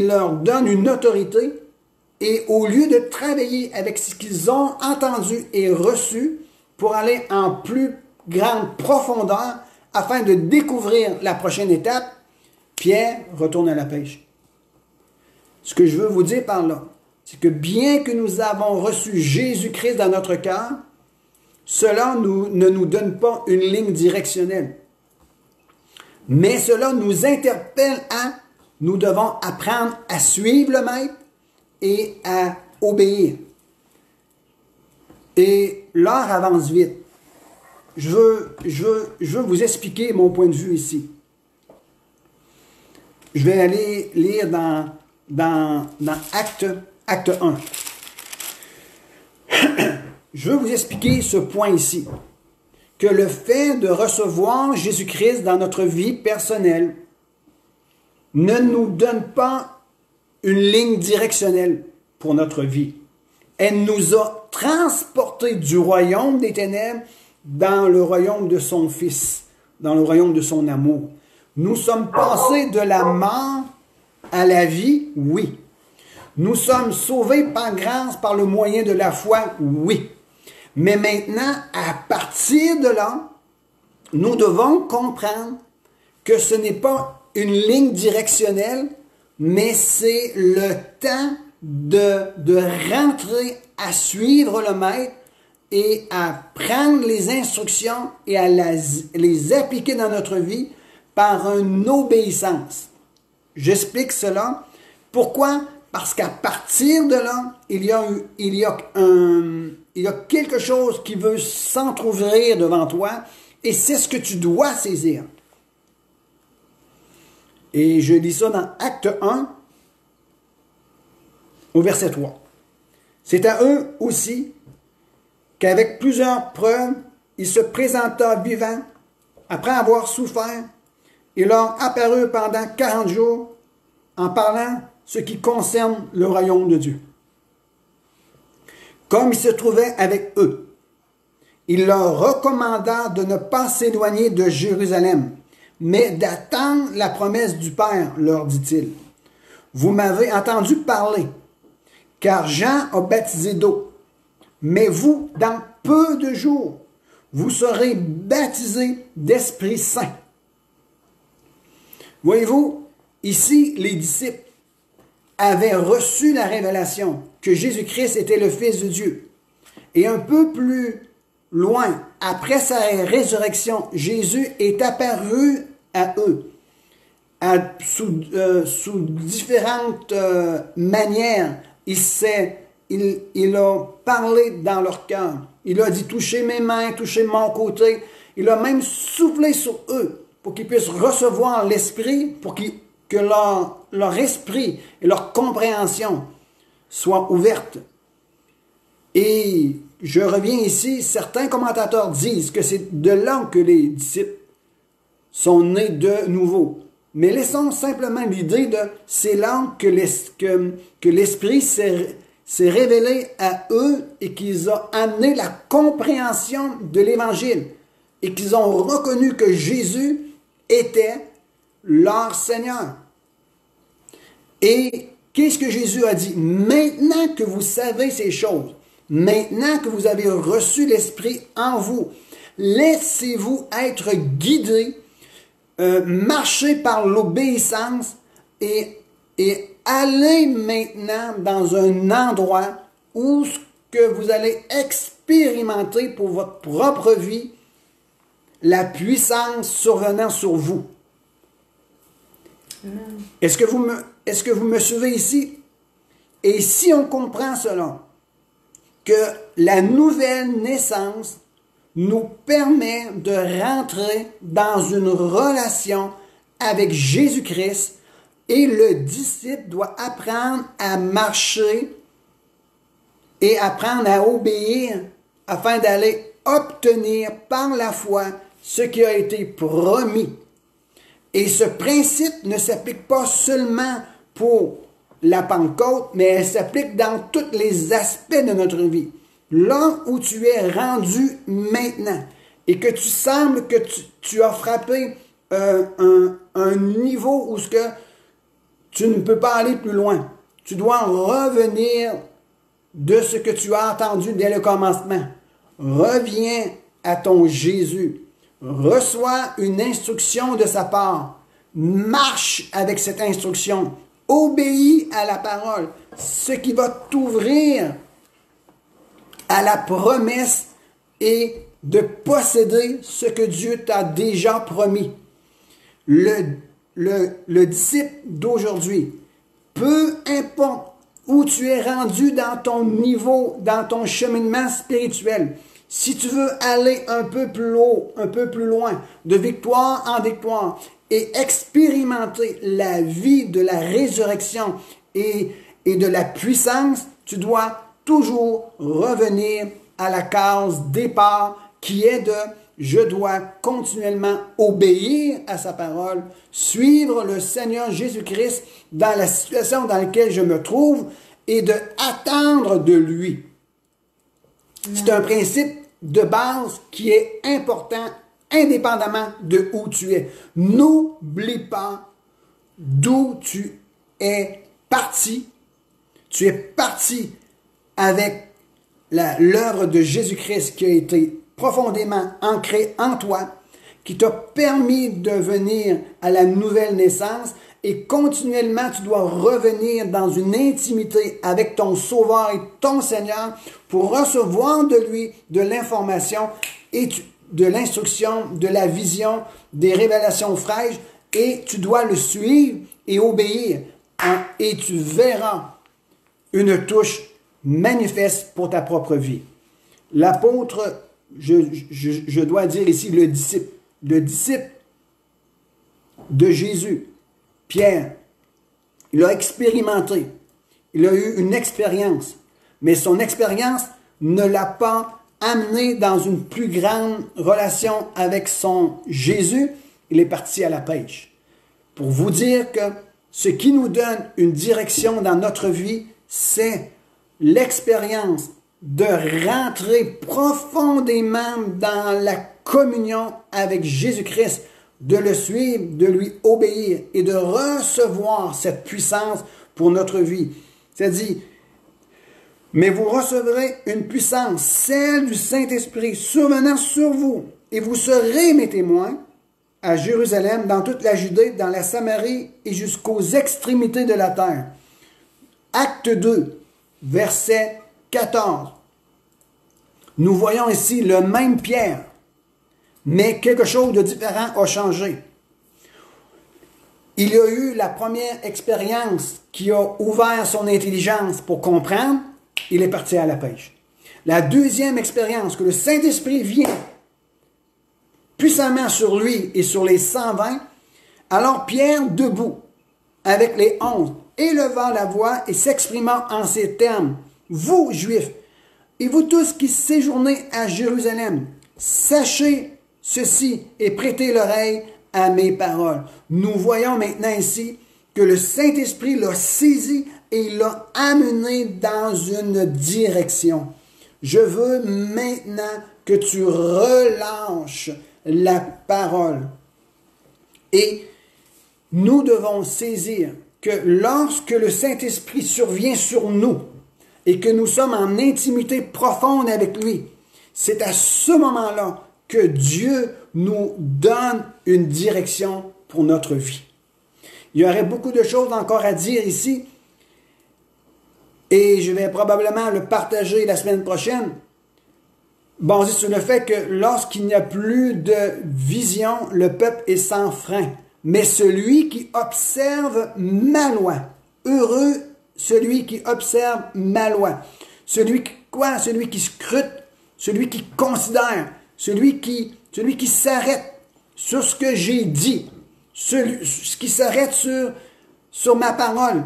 leur donne une autorité, et au lieu de travailler avec ce qu'ils ont entendu et reçu pour aller en plus grande profondeur, afin de découvrir la prochaine étape, Pierre retourne à la pêche. Ce que je veux vous dire par là, c'est que bien que nous avons reçu Jésus-Christ dans notre cœur, cela ne nous donne pas une ligne directionnelle. Mais cela nous interpelle nous devons apprendre à suivre le Maître et à obéir. Et l'heure avance vite. Je veux vous expliquer mon point de vue ici. Je vais aller lire dans Acte 1. Je veux vous expliquer ce point ici. Que le fait de recevoir Jésus-Christ dans notre vie personnelle ne nous donne pas une ligne directionnelle pour notre vie. Elle nous a transportés du royaume des ténèbres dans le royaume de son Fils, dans le royaume de son amour. Nous sommes passés de la mort à la vie, oui. Nous sommes sauvés par grâce, par le moyen de la foi, oui. Mais maintenant, à partir de là, nous devons comprendre que ce n'est pas une ligne directionnelle, mais c'est le temps de rentrer à suivre le Maître et à prendre les instructions et à les appliquer dans notre vie par une obéissance. J'explique cela. Pourquoi? Parce qu'à partir de là, il y a quelque chose qui veut s'entrouvrir devant toi et c'est ce que tu dois saisir. Et je lis ça dans Acte 1, au verset 3. C'est à eux aussi qu'avec plusieurs preuves, il se présenta vivant, après avoir souffert, il leur apparut pendant 40 jours, en parlant ce qui concerne le royaume de Dieu. Comme il se trouvait avec eux, il leur recommanda de ne pas s'éloigner de Jérusalem, mais d'attendre la promesse du Père, leur dit-il. Vous m'avez entendu parler, car Jean a baptisé d'eau. Mais vous, dans peu de jours, vous serez baptisés d'Esprit Saint. Voyez-vous, ici, les disciples avaient reçu la révélation que Jésus-Christ était le Fils de Dieu. Et un peu plus loin, après sa résurrection, Jésus est apparu à eux sous différentes manières. Il a parlé dans leur cœur. Il a dit, touchez mes mains, touchez mon côté. Il a même soufflé sur eux pour qu'ils puissent recevoir l'Esprit, pour que leur esprit et leur compréhension soient ouvertes. Et je reviens ici, certains commentateurs disent que c'est de là que les disciples sont nés de nouveau. Mais laissons simplement l'idée de c'est là que l'Esprit s'est révélé à eux et qu'ils ont amené la compréhension de l'Évangile et qu'ils ont reconnu que Jésus était leur Seigneur. Et qu'est-ce que Jésus a dit? Maintenant que vous savez ces choses, maintenant que vous avez reçu l'Esprit en vous, laissez-vous être guidés, marchez par l'obéissance et allez maintenant dans un endroit où ce que vous allez expérimenter pour votre propre vie la puissance survenant sur vous. Est-ce que vous me suivez ici? Et si on comprend cela, que la nouvelle naissance nous permet de rentrer dans une relation avec Jésus-Christ et le disciple doit apprendre à marcher et apprendre à obéir afin d'aller obtenir par la foi ce qui a été promis. Et ce principe ne s'applique pas seulement pour la Pentecôte, mais elle s'applique dans tous les aspects de notre vie. Là où tu es rendu maintenant et que tu sembles que tu as frappé un niveau où ce que tu ne peux pas aller plus loin, tu dois revenir de ce que tu as entendu dès le commencement. Reviens à ton Jésus. Reçois une instruction de sa part. Marche avec cette instruction. Obéis à la parole. Ce qui va t'ouvrir à la promesse et de posséder ce que Dieu t'a déjà promis. Le disciple d'aujourd'hui, peu importe où tu es rendu dans ton niveau, dans ton cheminement spirituel, si tu veux aller un peu plus haut, un peu plus loin, de victoire en victoire, et expérimenter la vie de la résurrection et de la puissance, tu dois toujours revenir à la case départ qui est de je dois continuellement obéir à sa parole, suivre le Seigneur Jésus-Christ dans la situation dans laquelle je me trouve et de attendre de lui. C'est un principe de base qui est important indépendamment de où tu es. N'oublie pas d'où tu es parti. Tu es parti avec l'œuvre de Jésus-Christ qui a été profondément ancrée en toi, qui t'a permis de venir à la nouvelle naissance et continuellement tu dois revenir dans une intimité avec ton Sauveur et ton Seigneur pour recevoir de lui de l'information et de l'instruction, de la vision, des révélations fraîches et tu dois le suivre et obéir et tu verras une touche manifeste pour ta propre vie. L'apôtre, je dois dire ici le disciple de Jésus, Pierre, il a expérimenté, il a eu une expérience, mais son expérience ne l'a pas amené dans une plus grande relation avec son Jésus, il est parti à la pêche. Pour vous dire que ce qui nous donne une direction dans notre vie, c'est l'expérience de rentrer profondément dans la communion avec Jésus-Christ, de le suivre, de lui obéir et de recevoir cette puissance pour notre vie. C'est-à-dire, Mais vous recevrez une puissance, celle du Saint-Esprit, survenant sur vous, et vous serez mes témoins à Jérusalem, dans toute la Judée, dans la Samarie et jusqu'aux extrémités de la terre. Acte 2, verset 14. Nous voyons ici le même Pierre, mais quelque chose de différent a changé. Il y a eu la première expérience qui a ouvert son intelligence pour comprendre. Il est parti à la pêche. La deuxième expérience, que le Saint-Esprit vient puissamment sur lui et sur les 120, alors Pierre, debout, avec les 11, élevant la voix et s'exprimant en ces termes, « Vous, Juifs, et vous tous qui séjournez à Jérusalem, sachez ceci et prêtez l'oreille à mes paroles. » Nous voyons maintenant ici que le Saint-Esprit l'a saisi et l'a amené dans une direction. Je veux maintenant que tu relâches la parole. Et nous devons saisir que lorsque le Saint-Esprit survient sur nous et que nous sommes en intimité profonde avec lui, c'est à ce moment-là que Dieu nous donne une direction pour notre vie. Il y aurait beaucoup de choses encore à dire ici, et je vais probablement le partager la semaine prochaine, basé sur le fait que lorsqu'il n'y a plus de vision, le peuple est sans frein. Mais celui qui observe ma loi, heureux celui qui observe ma loi. Celui qui quoi? Celui qui scrute, celui qui considère, celui qui s'arrête sur ce que j'ai dit, ce qui s'arrête sur ma parole.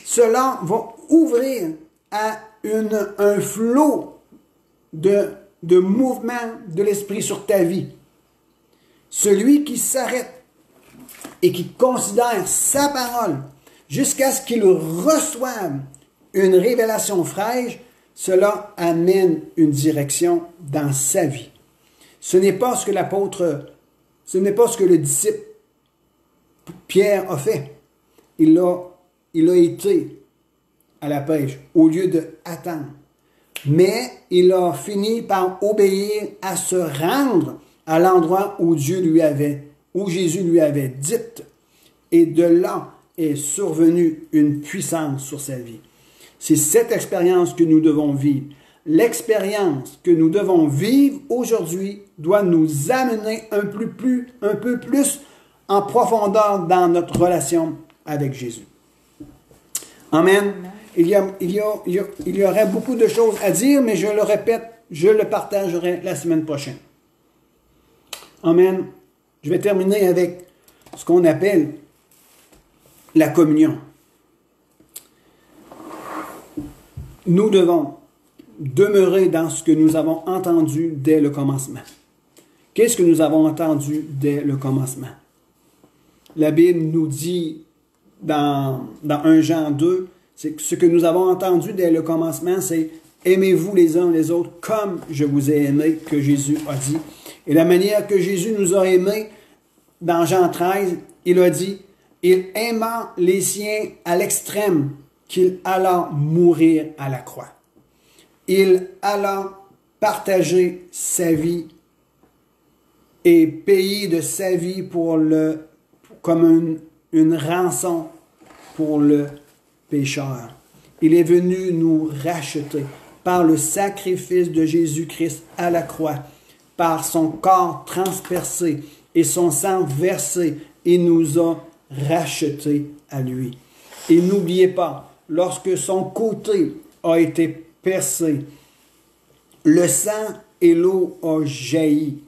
Cela va ouvrir à un flot de mouvement de l'esprit sur ta vie. Celui qui s'arrête et qui considère sa parole jusqu'à ce qu'il reçoive une révélation fraîche, cela amène une direction dans sa vie. Ce n'est pas ce que le disciple Pierre a fait. Il a été à la pêche au lieu d'attendre. Mais il a fini par obéir à se rendre à l'endroit où Jésus lui avait dit. Et de là est survenue une puissance sur sa vie. C'est cette expérience que nous devons vivre. L'expérience que nous devons vivre aujourd'hui doit nous amener un peu plus en profondeur dans notre relation avec Jésus. Amen. Il y aurait beaucoup de choses à dire, mais je le répète, je le partagerai la semaine prochaine. Amen. Je vais terminer avec ce qu'on appelle la communion. Nous devons demeurer dans ce que nous avons entendu dès le commencement. Qu'est-ce que nous avons entendu dès le commencement? La Bible nous dit dans 1 Jean 2, c'est que ce que nous avons entendu dès le commencement, c'est « Aimez-vous les uns les autres comme je vous ai aimés » que Jésus a dit. Et la manière que Jésus nous a aimés, dans Jean 13, il a dit « Il aima les siens à l'extrême qu'il alla mourir à la croix. » Il alla partager sa vie et payer de sa vie comme une rançon pour le pécheur. Il est venu nous racheter par le sacrifice de Jésus-Christ à la croix, par son corps transpercé et son sang versé. Il nous a rachetés à lui. Et n'oubliez pas, lorsque son côté a été percé, le sang et l'eau ont jailli.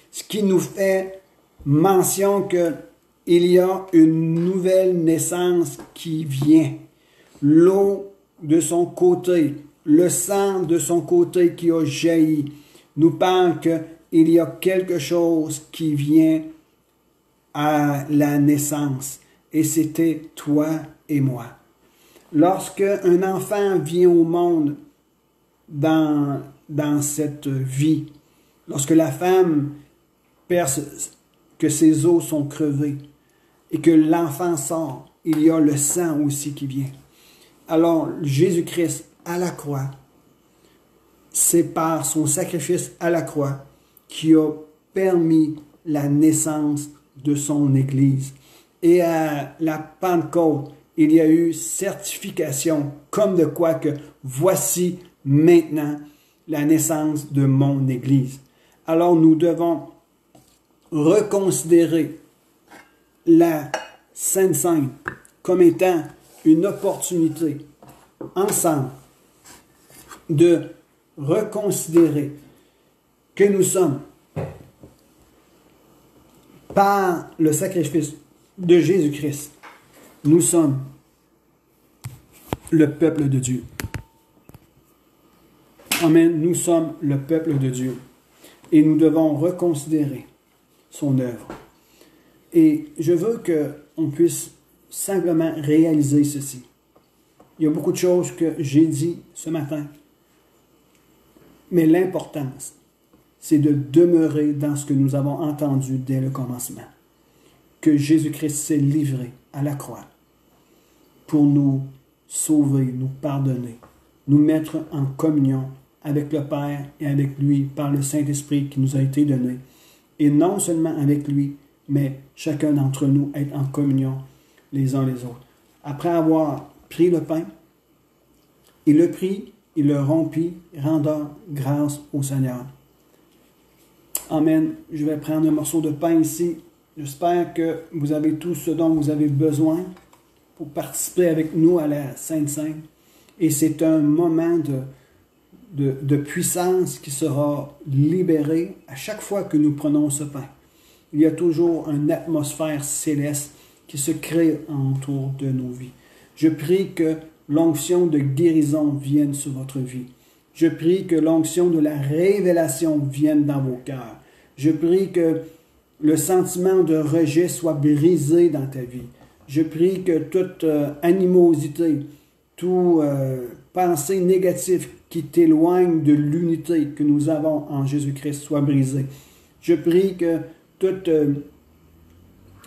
Ce qui nous fait mention qu'il y a une nouvelle naissance qui vient. L'eau de son côté, le sang de son côté qui a jailli, nous parle qu'il y a quelque chose qui vient à la naissance. Et c'était toi et moi. Lorsque un enfant vient au monde dans cette vie, lorsque la femme perce que ses os sont crevés et que l'enfant sort, il y a le sang aussi qui vient. Alors Jésus-Christ à la croix c'est par son sacrifice à la croix qui a permis la naissance de son Église. Et à la Pentecôte, il y a eu certification comme de quoi que voici maintenant la naissance de mon Église. Alors nous devons reconsidérer la Sainte Seine comme étant une opportunité ensemble de reconsidérer que nous sommes par le sacrifice de Jésus-Christ, nous sommes le peuple de Dieu. Amen. Nous sommes le peuple de Dieu. Et nous devons reconsidérer son œuvre. Et je veux qu'on puisse simplement réaliser ceci. Il y a beaucoup de choses que j'ai dit ce matin. Mais l'importance, c'est de demeurer dans ce que nous avons entendu dès le commencement. Que Jésus-Christ s'est livré à la croix pour nous sauver, nous pardonner, nous mettre en communion avec le Père et avec lui par le Saint-Esprit qui nous a été donné. Et non seulement avec lui, mais chacun d'entre nous être en communion les uns les autres. Après avoir pris le pain, il le prit, il le rompit, rendant grâce au Seigneur. Amen. Je vais prendre un morceau de pain ici. J'espère que vous avez tout ce dont vous avez besoin pour participer avec nous à la Sainte Seine. Et c'est un moment de puissance qui sera libéré à chaque fois que nous prenons ce pain. Il y a toujours une atmosphère céleste qui se crée autour de nos vies. Je prie que l'onction de guérison vienne sur votre vie. Je prie que l'onction de la révélation vienne dans vos cœurs. Je prie que le sentiment de rejet soit brisé dans ta vie. Je prie que toute animosité, toute pensée négative qui t'éloigne de l'unité que nous avons en Jésus-Christ soit brisée. Je prie que toute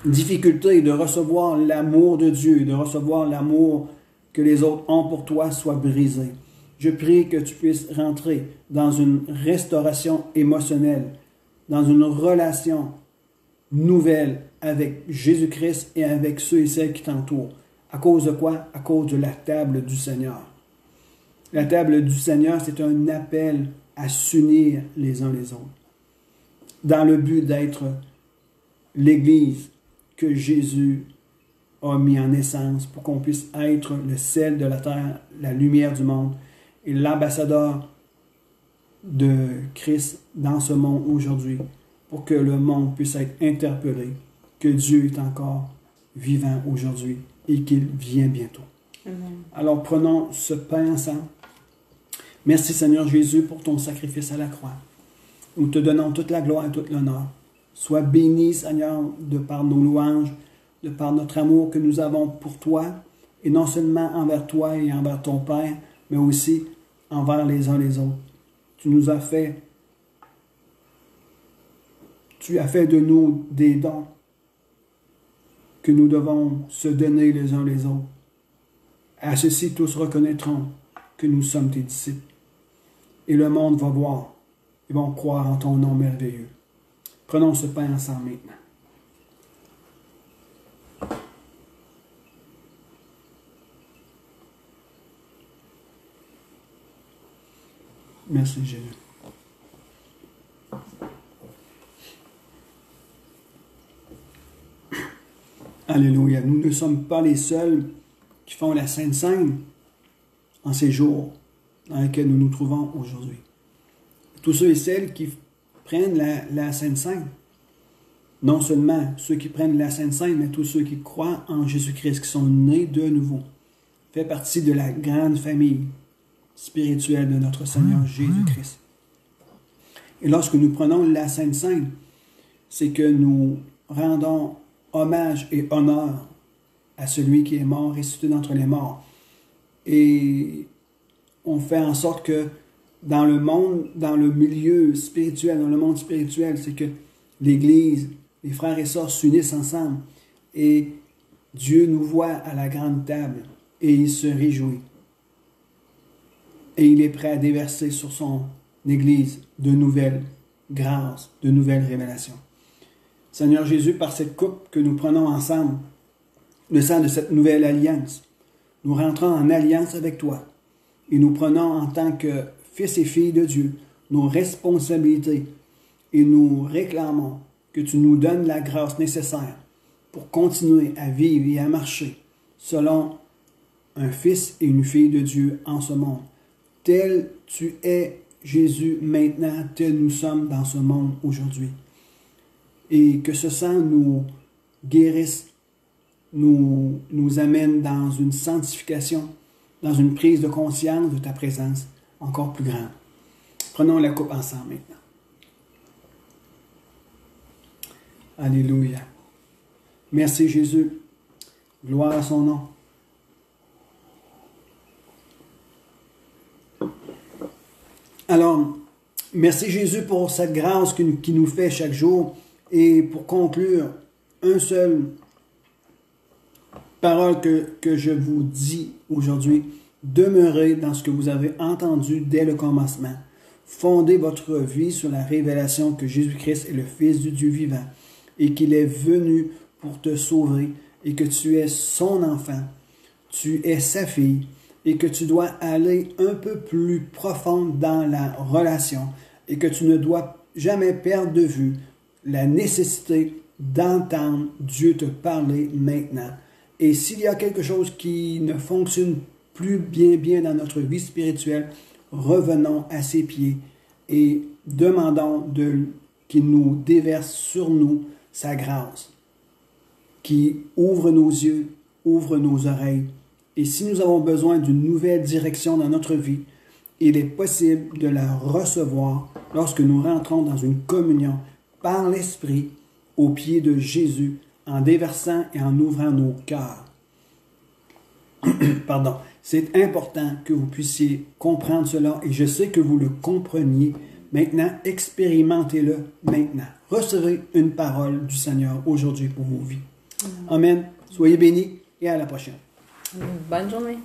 difficulté de recevoir l'amour de Dieu, de recevoir l'amour que les autres ont pour toi soit brisée. Je prie que tu puisses rentrer dans une restauration émotionnelle, dans une relation nouvelle avec Jésus-Christ et avec ceux et celles qui t'entourent. À cause de quoi? À cause de la table du Seigneur. La table du Seigneur, c'est un appel à s'unir les uns les autres, dans le but d'être l'Église que Jésus a mis en naissance pour qu'on puisse être le sel de la terre, la lumière du monde et l'ambassadeur de Christ dans ce monde aujourd'hui pour que le monde puisse être interpellé que Dieu est encore vivant aujourd'hui et qu'il vient bientôt. Amen. Alors prenons ce pain ensemble. Merci Seigneur Jésus pour ton sacrifice à la croix. Nous te donnons toute la gloire et tout l'honneur. Sois béni Seigneur de par nos louanges, de par notre amour que nous avons pour toi, et non seulement envers toi et envers ton Père, mais aussi envers les uns les autres. Tu as fait de nous des dons que nous devons se donner les uns les autres. À ceci, tous reconnaîtront que nous sommes tes disciples. Et le monde va voir, ils vont croire en ton nom merveilleux. Prenons ce pain ensemble maintenant. Merci Jésus. Alléluia. Nous ne sommes pas les seuls qui font la Sainte Seine en ces jours dans lesquels nous nous trouvons aujourd'hui. Tous ceux et celles qui prennent la Sainte Seine, non seulement ceux qui prennent la Sainte Seine, mais tous ceux qui croient en Jésus-Christ, qui sont nés de nouveau, fait partie de la grande famille spirituelle de notre Seigneur Jésus-Christ. Et lorsque nous prenons la Sainte Seine, c'est que nous rendons hommage et honneur à celui qui est mort, ressuscité d'entre les morts. Et on fait en sorte que dans le monde, dans le milieu spirituel, dans le monde spirituel, c'est que l'Église, les frères et sœurs s'unissent ensemble et Dieu nous voit à la grande table et il se réjouit. Et il est prêt à déverser sur son Église de nouvelles grâces, de nouvelles révélations. Seigneur Jésus, par cette coupe que nous prenons ensemble, le sang de cette nouvelle alliance, nous rentrons en alliance avec toi et nous prenons en tant que fils et filles de Dieu nos responsabilités et nous réclamons que tu nous donnes la grâce nécessaire pour continuer à vivre et à marcher selon un fils et une fille de Dieu en ce monde. Tel tu es, Jésus, maintenant, tel nous sommes dans ce monde aujourd'hui. Et que ce sang nous guérisse, nous amène dans une sanctification, dans une prise de conscience de ta présence encore plus grande. Prenons la coupe ensemble maintenant. Alléluia. Merci Jésus. Gloire à son nom. Alors, merci Jésus pour cette grâce qui nous fait chaque jour. Et pour conclure, une seule parole que je vous dis aujourd'hui, demeurez dans ce que vous avez entendu dès le commencement. Fondez votre vie sur la révélation que Jésus-Christ est le Fils du Dieu vivant et qu'il est venu pour te sauver et que tu es son enfant, tu es sa fille et que tu dois aller un peu plus profond dans la relation et que tu ne dois jamais perdre de vue la nécessité d'entendre Dieu te parler maintenant. Et s'il y a quelque chose qui ne fonctionne plus bien dans notre vie spirituelle, revenons à ses pieds et demandons qu'il nous déverse sur nous sa grâce, qui ouvre nos yeux, ouvre nos oreilles. Et si nous avons besoin d'une nouvelle direction dans notre vie, il est possible de la recevoir lorsque nous rentrons dans une communion par l'Esprit aux pieds de Jésus en déversant et en ouvrant nos cœurs. Pardon. C'est important que vous puissiez comprendre cela et je sais que vous le compreniez. Maintenant, expérimentez-le maintenant. Recevez une parole du Seigneur aujourd'hui pour vos vies. Amen. Soyez bénis et à la prochaine. Bonne journée.